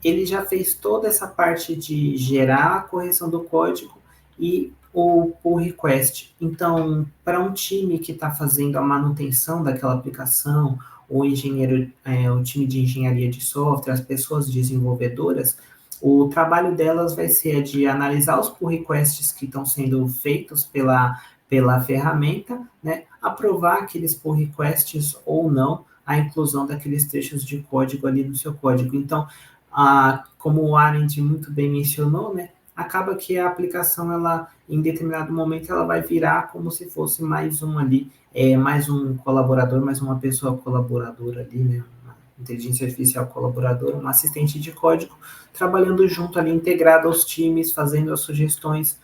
ele já fez toda essa parte de gerar a correção do código e o pull request. Então, para um time que está fazendo a manutenção daquela aplicação, o engenheiro, o time de engenharia de software, as pessoas desenvolvedoras, o trabalho delas vai ser de analisar os pull requests que estão sendo feitos pela ferramenta, né, aprovar aqueles pull requests ou não, a inclusão daqueles trechos de código ali no seu código. Então, como o Arendt muito bem mencionou, né, acaba que a aplicação, ela, em determinado momento, ela vai virar como se fosse mais um ali, mais um colaborador, mais uma pessoa colaboradora ali, né, uma inteligência artificial colaboradora, um assistente de código, trabalhando junto ali, integrado aos times, fazendo as sugestões.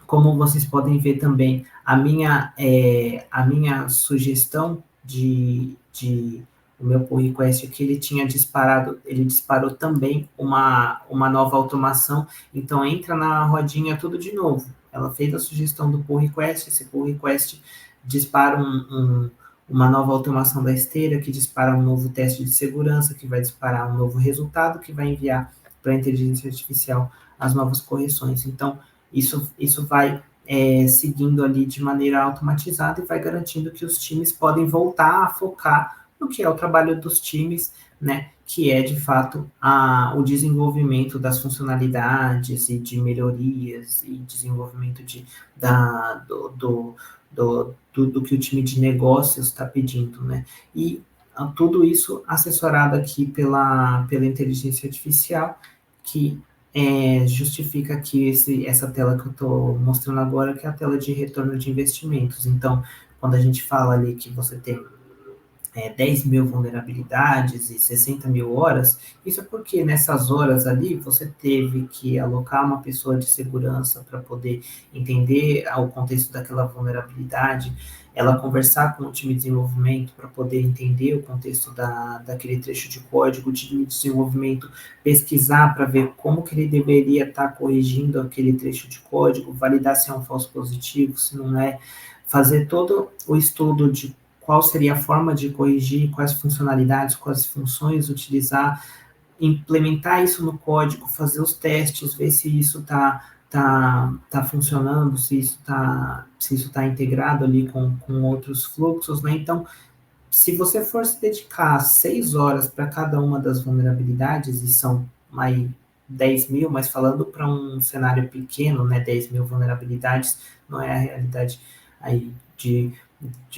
Como vocês podem ver também, a minha sugestão o meu pull request que ele tinha disparado, ele disparou também uma nova automação, então entra na rodinha tudo de novo. Ela fez a sugestão do pull request, esse pull request dispara uma nova automação da esteira, que dispara um novo teste de segurança, que vai disparar um novo resultado, que vai enviar para a inteligência artificial as novas correções. Então, isso vai seguindo ali de maneira automatizada e vai garantindo que os times podem voltar a focar no que é o trabalho dos times, né, que é, de fato, o desenvolvimento das funcionalidades e de melhorias e desenvolvimento do que o time de negócios está pedindo, né, e tudo isso assessorado aqui pela inteligência artificial, que justifica aqui essa tela que eu estou mostrando agora, que é a tela de retorno de investimentos. Então, quando a gente fala ali que você tem 10 mil vulnerabilidades e 60 mil horas, isso é porque nessas horas ali você teve que alocar uma pessoa de segurança para poder entender o contexto daquela vulnerabilidade, ela conversar com o time de desenvolvimento para poder entender o contexto daquele trecho de código, o time de desenvolvimento pesquisar para ver como que ele deveria estar corrigindo aquele trecho de código, validar se é um falso positivo, se não é, fazer todo o estudo de qual seria a forma de corrigir, quais funcionalidades, quais funções utilizar, implementar isso no código, fazer os testes, ver se isso tá funcionando, se isso tá integrado ali com outros fluxos, né? Então, se você for se dedicar 6 horas para cada uma das vulnerabilidades, e são aí 10 mil, mas falando para um cenário pequeno, né, 10 mil vulnerabilidades não é a realidade aí de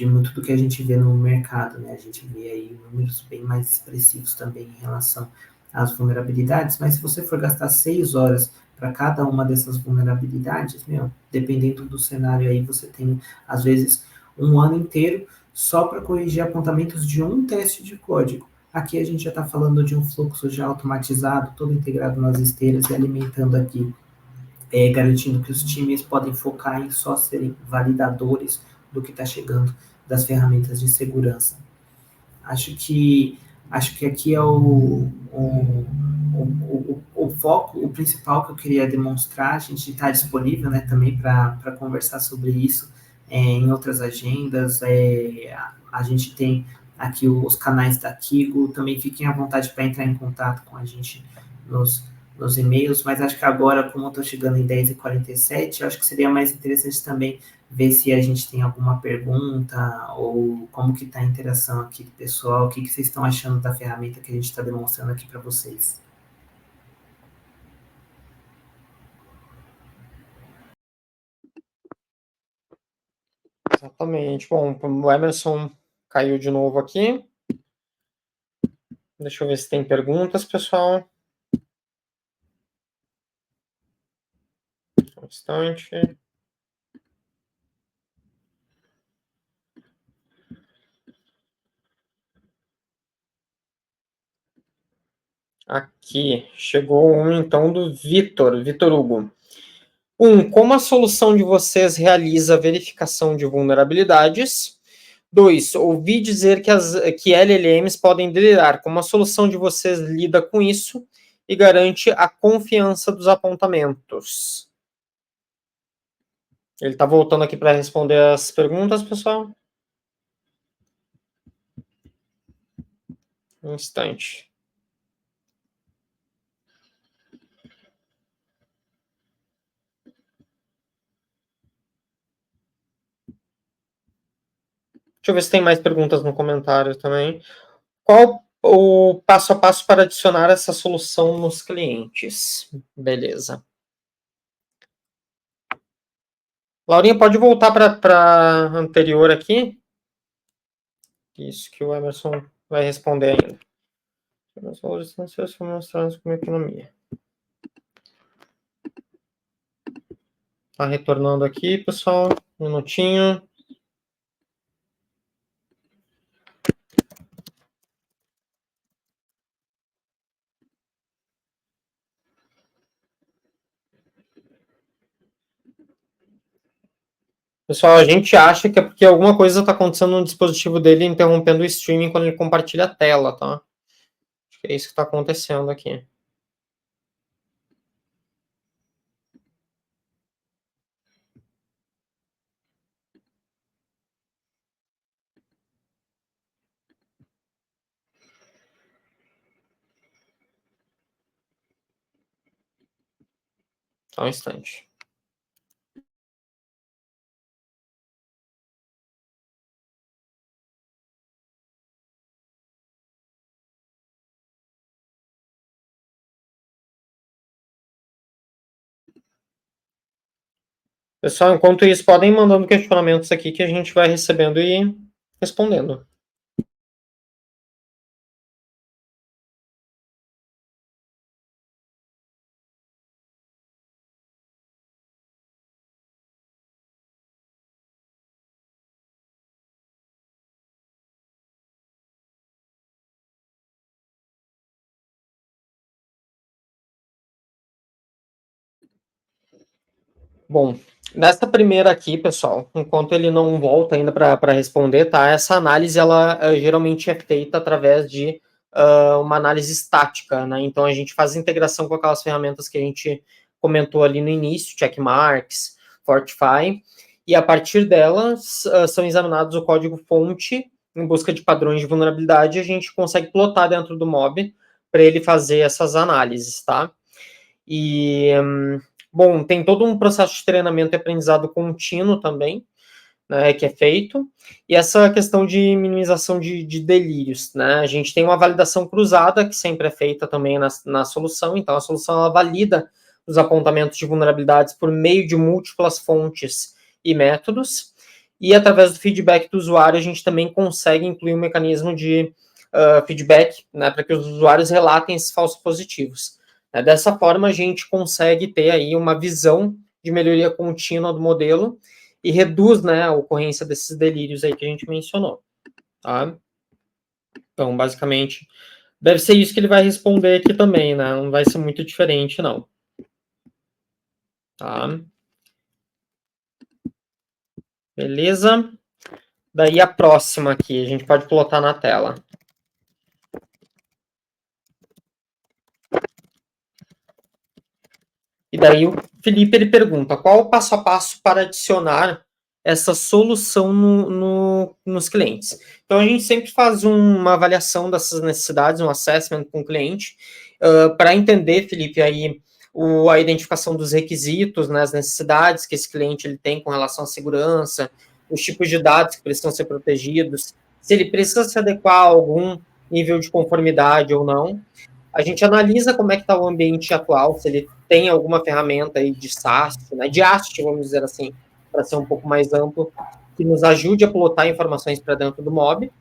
muito do que a gente vê no mercado, né? A gente vê aí números bem mais expressivos também em relação às vulnerabilidades, mas se você for gastar 6 horas para cada uma dessas vulnerabilidades, dependendo do cenário aí, você tem, às vezes, um ano inteiro só para corrigir apontamentos de um teste de código. Aqui a gente já está falando de um fluxo já automatizado, todo integrado nas esteiras e alimentando aqui, garantindo que os times podem focar em só serem validadores do que está chegando das ferramentas de segurança. Acho que aqui é o foco, o principal que eu queria demonstrar. A gente está disponível, né, também para conversar sobre isso em outras agendas. A gente tem aqui os canais da Kigo, também fiquem à vontade para entrar em contato com a gente nos e-mails, mas acho que agora, como eu estou chegando em 10h47, acho que seria mais interessante também ver se a gente tem alguma pergunta ou como que está a interação aqui do pessoal, o que vocês estão achando da ferramenta que a gente está demonstrando aqui para vocês. Exatamente. Bom, o Emerson caiu de novo aqui. Deixa eu ver se tem perguntas, pessoal. Um instante. Aqui, chegou um, então, do Vitor Hugo. Como a solução de vocês realiza a verificação de vulnerabilidades? 2. Ouvi dizer que LLMs podem delirar. Como a solução de vocês lida com isso e garante a confiança dos apontamentos? Ele está voltando aqui para responder as perguntas, pessoal. Um instante. Deixa eu ver se tem mais perguntas no comentário também. Qual o passo a passo para adicionar essa solução nos clientes? Beleza. Laurinha, pode voltar para anterior aqui? Isso que o Emerson vai responder ainda. Os valores financeiros foram mostrados como economia. Tá retornando aqui, pessoal. Um minutinho. Pessoal, a gente acha que é porque alguma coisa está acontecendo no dispositivo dele interrompendo o streaming quando ele compartilha a tela, tá? Acho que é isso que está acontecendo aqui. Só um instante. Pessoal, enquanto isso, podem ir mandando questionamentos aqui que a gente vai recebendo e respondendo. Bom, nessa primeira aqui, pessoal, enquanto ele não volta ainda para responder, tá? Essa análise, ela geralmente é feita através de uma análise estática, né? Então, a gente faz integração com aquelas ferramentas que a gente comentou ali no início, Checkmarks, Fortify, e a partir delas são examinados o código-fonte em busca de padrões de vulnerabilidade e a gente consegue plotar dentro do mob para ele fazer essas análises, tá? E... bom, tem todo um processo de treinamento e aprendizado contínuo também, né, que é feito, e essa questão de minimização de delírios, né, a gente tem uma validação cruzada, que sempre é feita também na solução, então a solução ela valida os apontamentos de vulnerabilidades por meio de múltiplas fontes e métodos, e através do feedback do usuário a gente também consegue incluir um mecanismo de feedback, né, para que os usuários relatem esses falsos positivos. Dessa forma, a gente consegue ter aí uma visão de melhoria contínua do modelo e reduz, né, a ocorrência desses delírios aí que a gente mencionou, tá? Então, basicamente, deve ser isso que ele vai responder aqui também, né? Não vai ser muito diferente, não. Tá? Beleza? Daí a próxima aqui, a gente pode plotar na tela. E daí o Felipe ele pergunta, qual o passo a passo para adicionar essa solução nos clientes? Então a gente sempre faz uma avaliação dessas necessidades, um assessment com o cliente, para entender, Felipe, aí a identificação dos requisitos, né, as necessidades que esse cliente ele tem com relação à segurança, os tipos de dados que precisam ser protegidos, se ele precisa se adequar a algum nível de conformidade ou não. A gente analisa como é que está o ambiente atual, se ele tem alguma ferramenta aí de SAST, né, de AST, vamos dizer assim, para ser um pouco mais amplo, que nos ajude a plotar informações para dentro do mob.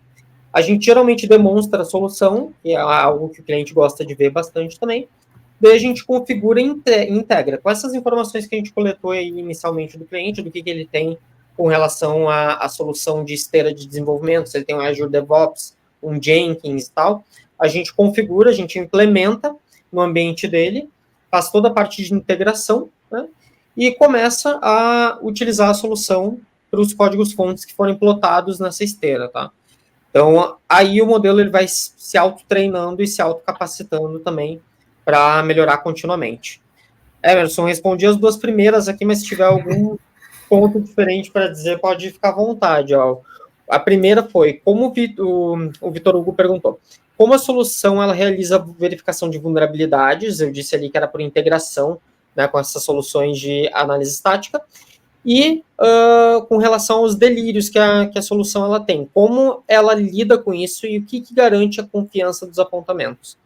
A gente geralmente demonstra a solução, que é algo que o cliente gosta de ver bastante também. Daí a gente configura e integra. Com essas informações que a gente coletou aí inicialmente do cliente, do que ele tem com relação à solução de esteira de desenvolvimento, se ele tem um Azure DevOps, um Jenkins e tal, a gente configura, a gente implementa no ambiente dele, faz toda a parte de integração, né, e começa a utilizar a solução para os códigos-fontes que forem plotados nessa esteira, tá? Então, aí o modelo ele vai se auto-treinando e se auto-capacitando também para melhorar continuamente. Emerson, respondi as duas primeiras aqui, mas se tiver algum ponto diferente para dizer, pode ficar à vontade. Ó. A primeira foi, como o Vitor Hugo perguntou, como a solução ela realiza verificação de vulnerabilidades, eu disse ali que era por integração, né, com essas soluções de análise estática, e com relação aos delírios que a solução ela tem, como ela lida com isso e o que garante a confiança dos apontamentos.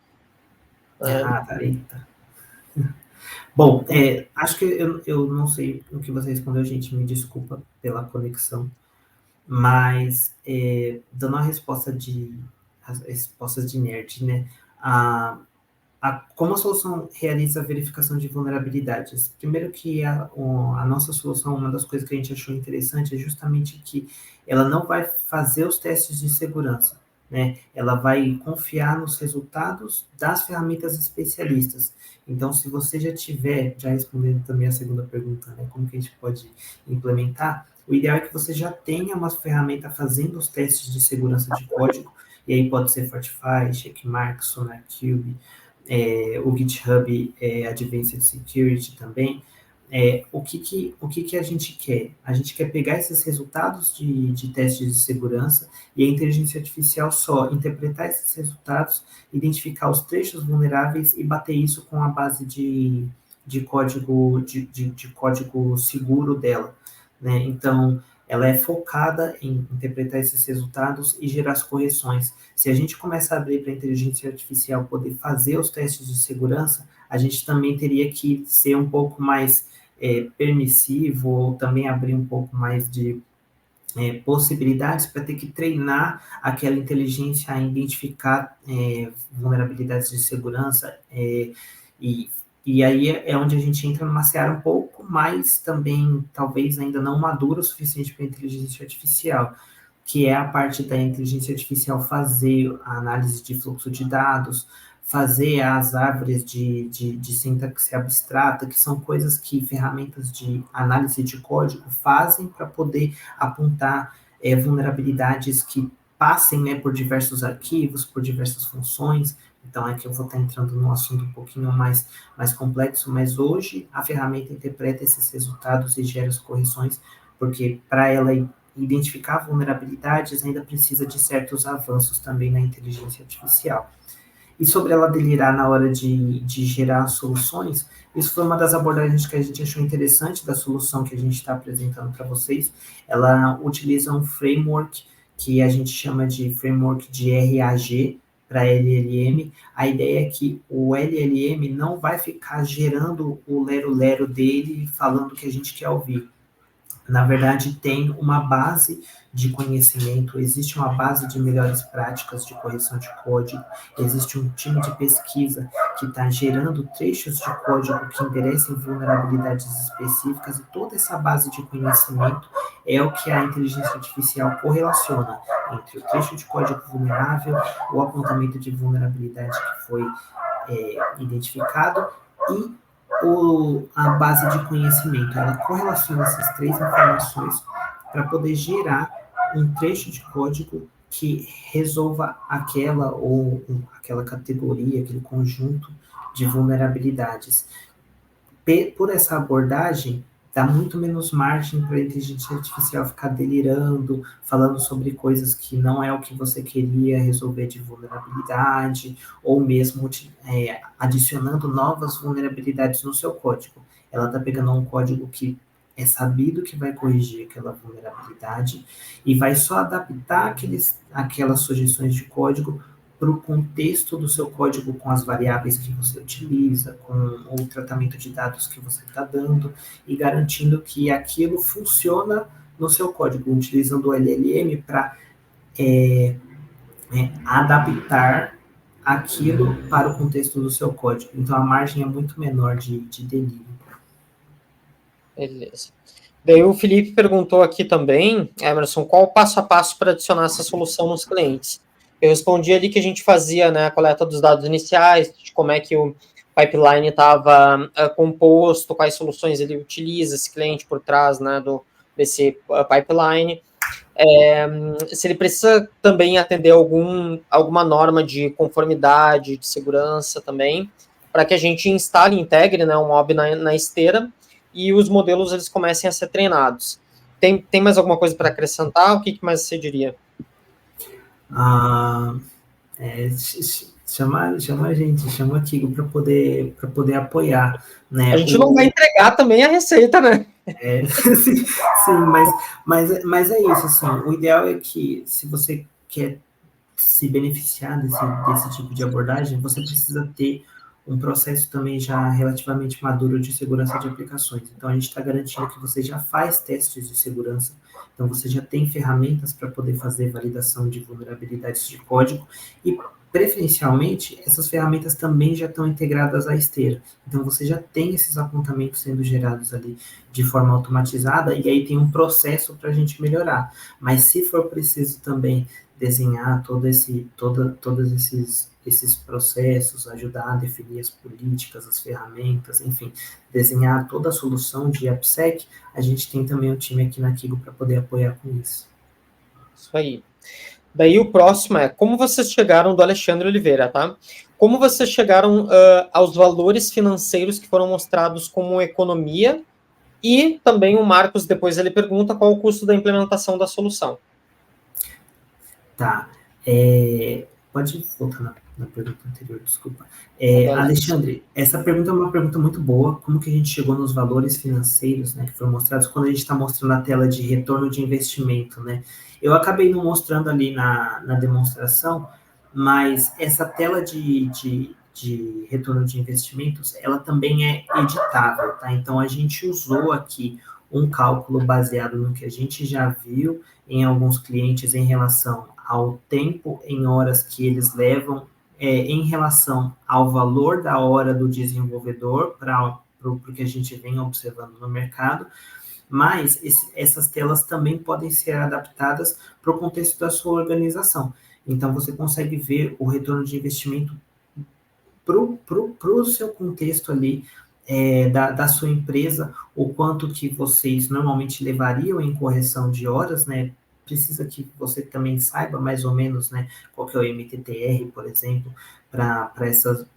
Tá, eita. Bom, acho que eu não sei o que você respondeu, gente, me desculpa pela conexão, mas dando a resposta as respostas de nerd, né? Como a solução realiza a verificação de vulnerabilidades? Primeiro que a nossa solução, uma das coisas que a gente achou interessante é justamente que ela não vai fazer os testes de segurança, né? Ela vai confiar nos resultados das ferramentas especialistas. Então, se você já respondendo também a segunda pergunta, né? Como que a gente pode implementar? O ideal é que você já tenha uma ferramenta fazendo os testes de segurança de código, e aí pode ser Fortify, Checkmarx, SonarQube, o GitHub Advanced Security também. O que a gente quer? A gente quer pegar esses resultados de testes de segurança e a inteligência artificial só interpretar esses resultados, identificar os trechos vulneráveis e bater isso com a base de código seguro dela, né? Então, ela é focada em interpretar esses resultados e gerar as correções. Se a gente começar a abrir para a inteligência artificial poder fazer os testes de segurança, a gente também teria que ser um pouco mais permissivo, ou também abrir um pouco mais de possibilidades para ter que treinar aquela inteligência a identificar vulnerabilidades de segurança e aí é onde a gente entra numa seara um pouco mais também, talvez ainda não madura o suficiente para a inteligência artificial, que é a parte da inteligência artificial fazer a análise de fluxo de dados, fazer as árvores de sintaxe abstrata, que são coisas que ferramentas de análise de código fazem para poder apontar vulnerabilidades que passem, né, por diversos arquivos, por diversas funções. Então, aqui eu vou estar entrando num assunto um pouquinho mais complexo, mas hoje a ferramenta interpreta esses resultados e gera as correções, porque para ela identificar vulnerabilidades ainda precisa de certos avanços também na inteligência artificial. E sobre ela delirar na hora de gerar soluções, isso foi uma das abordagens que a gente achou interessante da solução que a gente está apresentando para vocês. Ela utiliza um framework que a gente chama de framework de RAG, para LLM, a ideia é que o LLM não vai ficar gerando o lero-lero dele falando o que a gente quer ouvir. Na verdade, tem uma base de conhecimento, existe uma base de melhores práticas de correção de código, existe um time de pesquisa que está gerando trechos de código que enderecem vulnerabilidades específicas, e toda essa base de conhecimento é o que a inteligência artificial correlaciona entre o trecho de código vulnerável, o apontamento de vulnerabilidade que foi identificado e a base de conhecimento. Ela correlaciona essas três informações para poder gerar um trecho de código que resolva aquela categoria, aquele conjunto de vulnerabilidades. Por essa abordagem, dá muito menos margem para a inteligência artificial ficar delirando, falando sobre coisas que não é o que você queria resolver de vulnerabilidade, ou mesmo adicionando novas vulnerabilidades no seu código. Ela está pegando um código que é sabido que vai corrigir aquela vulnerabilidade e vai só adaptar aquelas sugestões de código para o contexto do seu código, com as variáveis que você utiliza, com o tratamento de dados que você está dando, e garantindo que aquilo funciona no seu código, utilizando o LLM para adaptar aquilo para o contexto do seu código. Então, a margem é muito menor de delírio. Beleza. Daí o Felipe perguntou aqui também, Emerson, qual o passo a passo para adicionar essa solução nos clientes? Eu respondi ali que a gente fazia, né, a coleta dos dados iniciais, de como é que o pipeline estava composto, quais soluções ele utiliza, esse cliente por trás, né, desse pipeline, se ele precisa também atender alguma norma de conformidade, de segurança também, para que a gente instale e integre, né, um mob na esteira e os modelos eles comecem a ser treinados. Tem mais alguma coisa para acrescentar? O que mais você diria? Chama a gente, chama o Tigo para poder apoiar, né? A gente não vai entregar também a receita, né? Sim, mas é isso, assim, o ideal é que se você quer se beneficiar desse tipo de abordagem, você precisa ter um processo também já relativamente maduro de segurança de aplicações. Então, a gente está garantindo que você já faz testes de segurança, então você já tem ferramentas para poder fazer validação de vulnerabilidades de código e, preferencialmente, essas ferramentas também já estão integradas à esteira. Então, você já tem esses apontamentos sendo gerados ali de forma automatizada e aí tem um processo para a gente melhorar. Mas se for preciso também desenhar todos esses processos, ajudar a definir as políticas, as ferramentas, enfim, desenhar toda a solução de AppSec, a gente tem também um time aqui na Kigo para poder apoiar com isso. Isso aí. Daí o próximo é como vocês chegaram, do Alexandre Oliveira, tá? Como vocês chegaram aos valores financeiros que foram mostrados como economia e também o Marcos, depois ele pergunta qual o custo da implementação da solução. Tá. Pode voltar na pergunta anterior, desculpa. Alexandre, essa pergunta é uma pergunta muito boa. Como que a gente chegou nos valores financeiros, né, que foram mostrados quando a gente está mostrando a tela de retorno de investimento, né? Eu acabei não mostrando ali na demonstração, mas essa tela de retorno de investimentos, ela também é editável, tá? Então, a gente usou aqui um cálculo baseado no que a gente já viu em alguns clientes em relação ao tempo em horas que eles levam, em relação ao valor da hora do desenvolvedor para o que a gente vem observando no mercado, mas essas telas também podem ser adaptadas para o contexto da sua organização. Então, você consegue ver o retorno de investimento para o seu contexto ali, da sua empresa, o quanto que vocês normalmente levariam em correção de horas, né? Precisa que você também saiba mais ou menos, né, qual que é o MTTR, por exemplo, para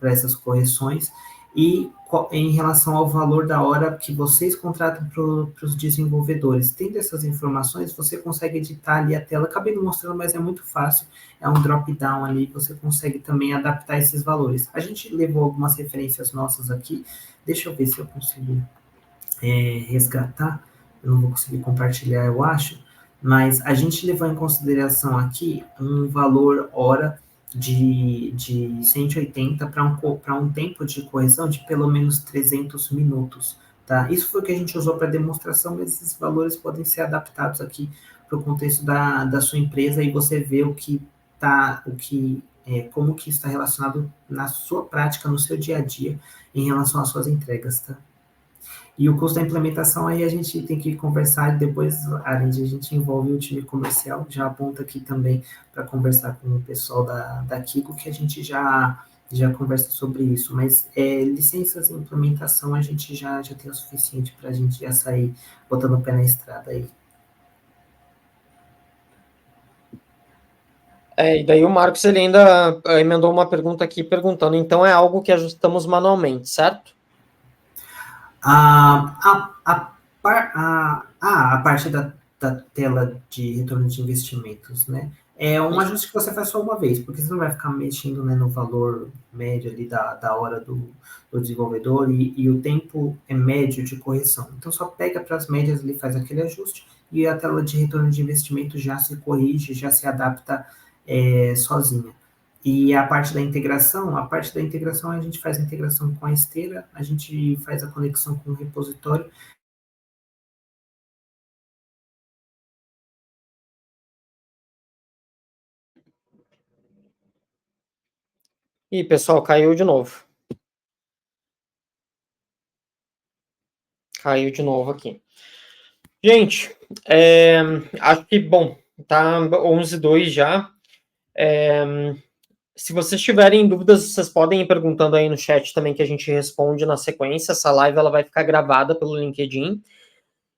essas correções, e em relação ao valor da hora que vocês contratam para os desenvolvedores. Tendo essas informações, você consegue editar ali a tela. Acabei não mostrando, mas é muito fácil. É um drop-down ali, você consegue também adaptar esses valores. A gente levou algumas referências nossas aqui. Deixa eu ver se eu consigo resgatar. Eu não vou conseguir compartilhar, eu acho. Mas a gente levou em consideração aqui um valor hora de 180 para um tempo de correção de pelo menos 300 minutos. Tá? Isso foi o que a gente usou para demonstração, mas esses valores podem ser adaptados aqui para o contexto da sua empresa e você vê como que está relacionado na sua prática, no seu dia a dia, em relação às suas entregas, tá? E o custo da implementação aí a gente tem que conversar e depois a gente envolve o time comercial, já aponta aqui também para conversar com o pessoal da Kiko, que a gente já conversa sobre isso, mas licenças e implementação a gente já tem o suficiente para a gente já sair botando o pé na estrada aí. E daí o Marcos ele ainda emendou uma pergunta aqui perguntando, então é algo que ajustamos manualmente, certo? A parte da tela de retorno de investimentos, né? É um ajuste que você faz só uma vez, porque você não vai ficar mexendo, né, no valor médio ali da hora do desenvolvedor e o tempo é médio de correção. Então, só pega para as médias ali, faz aquele ajuste e a tela de retorno de investimento já se corrige, já se adapta sozinha. E a parte da integração a gente faz a integração com a esteira, a gente faz a conexão com o repositório. Ih, pessoal, caiu de novo. Caiu de novo aqui. Gente, acho que, bom, tá 11:02 já. Se vocês tiverem dúvidas, vocês podem ir perguntando aí no chat também, que a gente responde na sequência. Essa live ela vai ficar gravada pelo LinkedIn.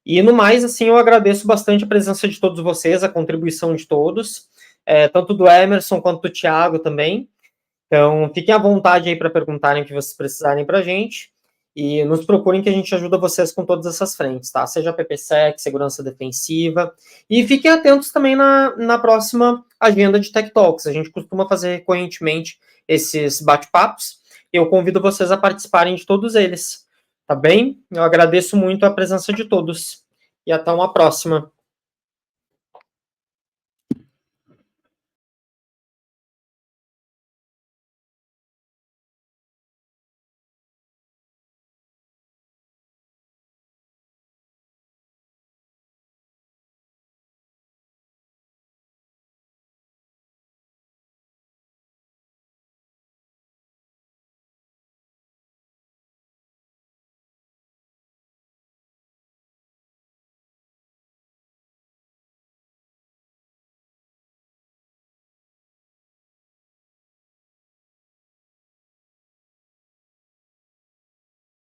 E no mais, assim, eu agradeço bastante a presença de todos vocês, a contribuição de todos, tanto do Emerson quanto do Thiago também. Então, fiquem à vontade aí para perguntarem o que vocês precisarem para a gente. E nos procurem que a gente ajuda vocês com todas essas frentes, tá? Seja PPSec, segurança defensiva. E fiquem atentos também na próxima agenda de Tech Talks. A gente costuma fazer recorrentemente esses bate-papos. Eu convido vocês a participarem de todos eles, tá bem? Eu agradeço muito a presença de todos. E até uma próxima.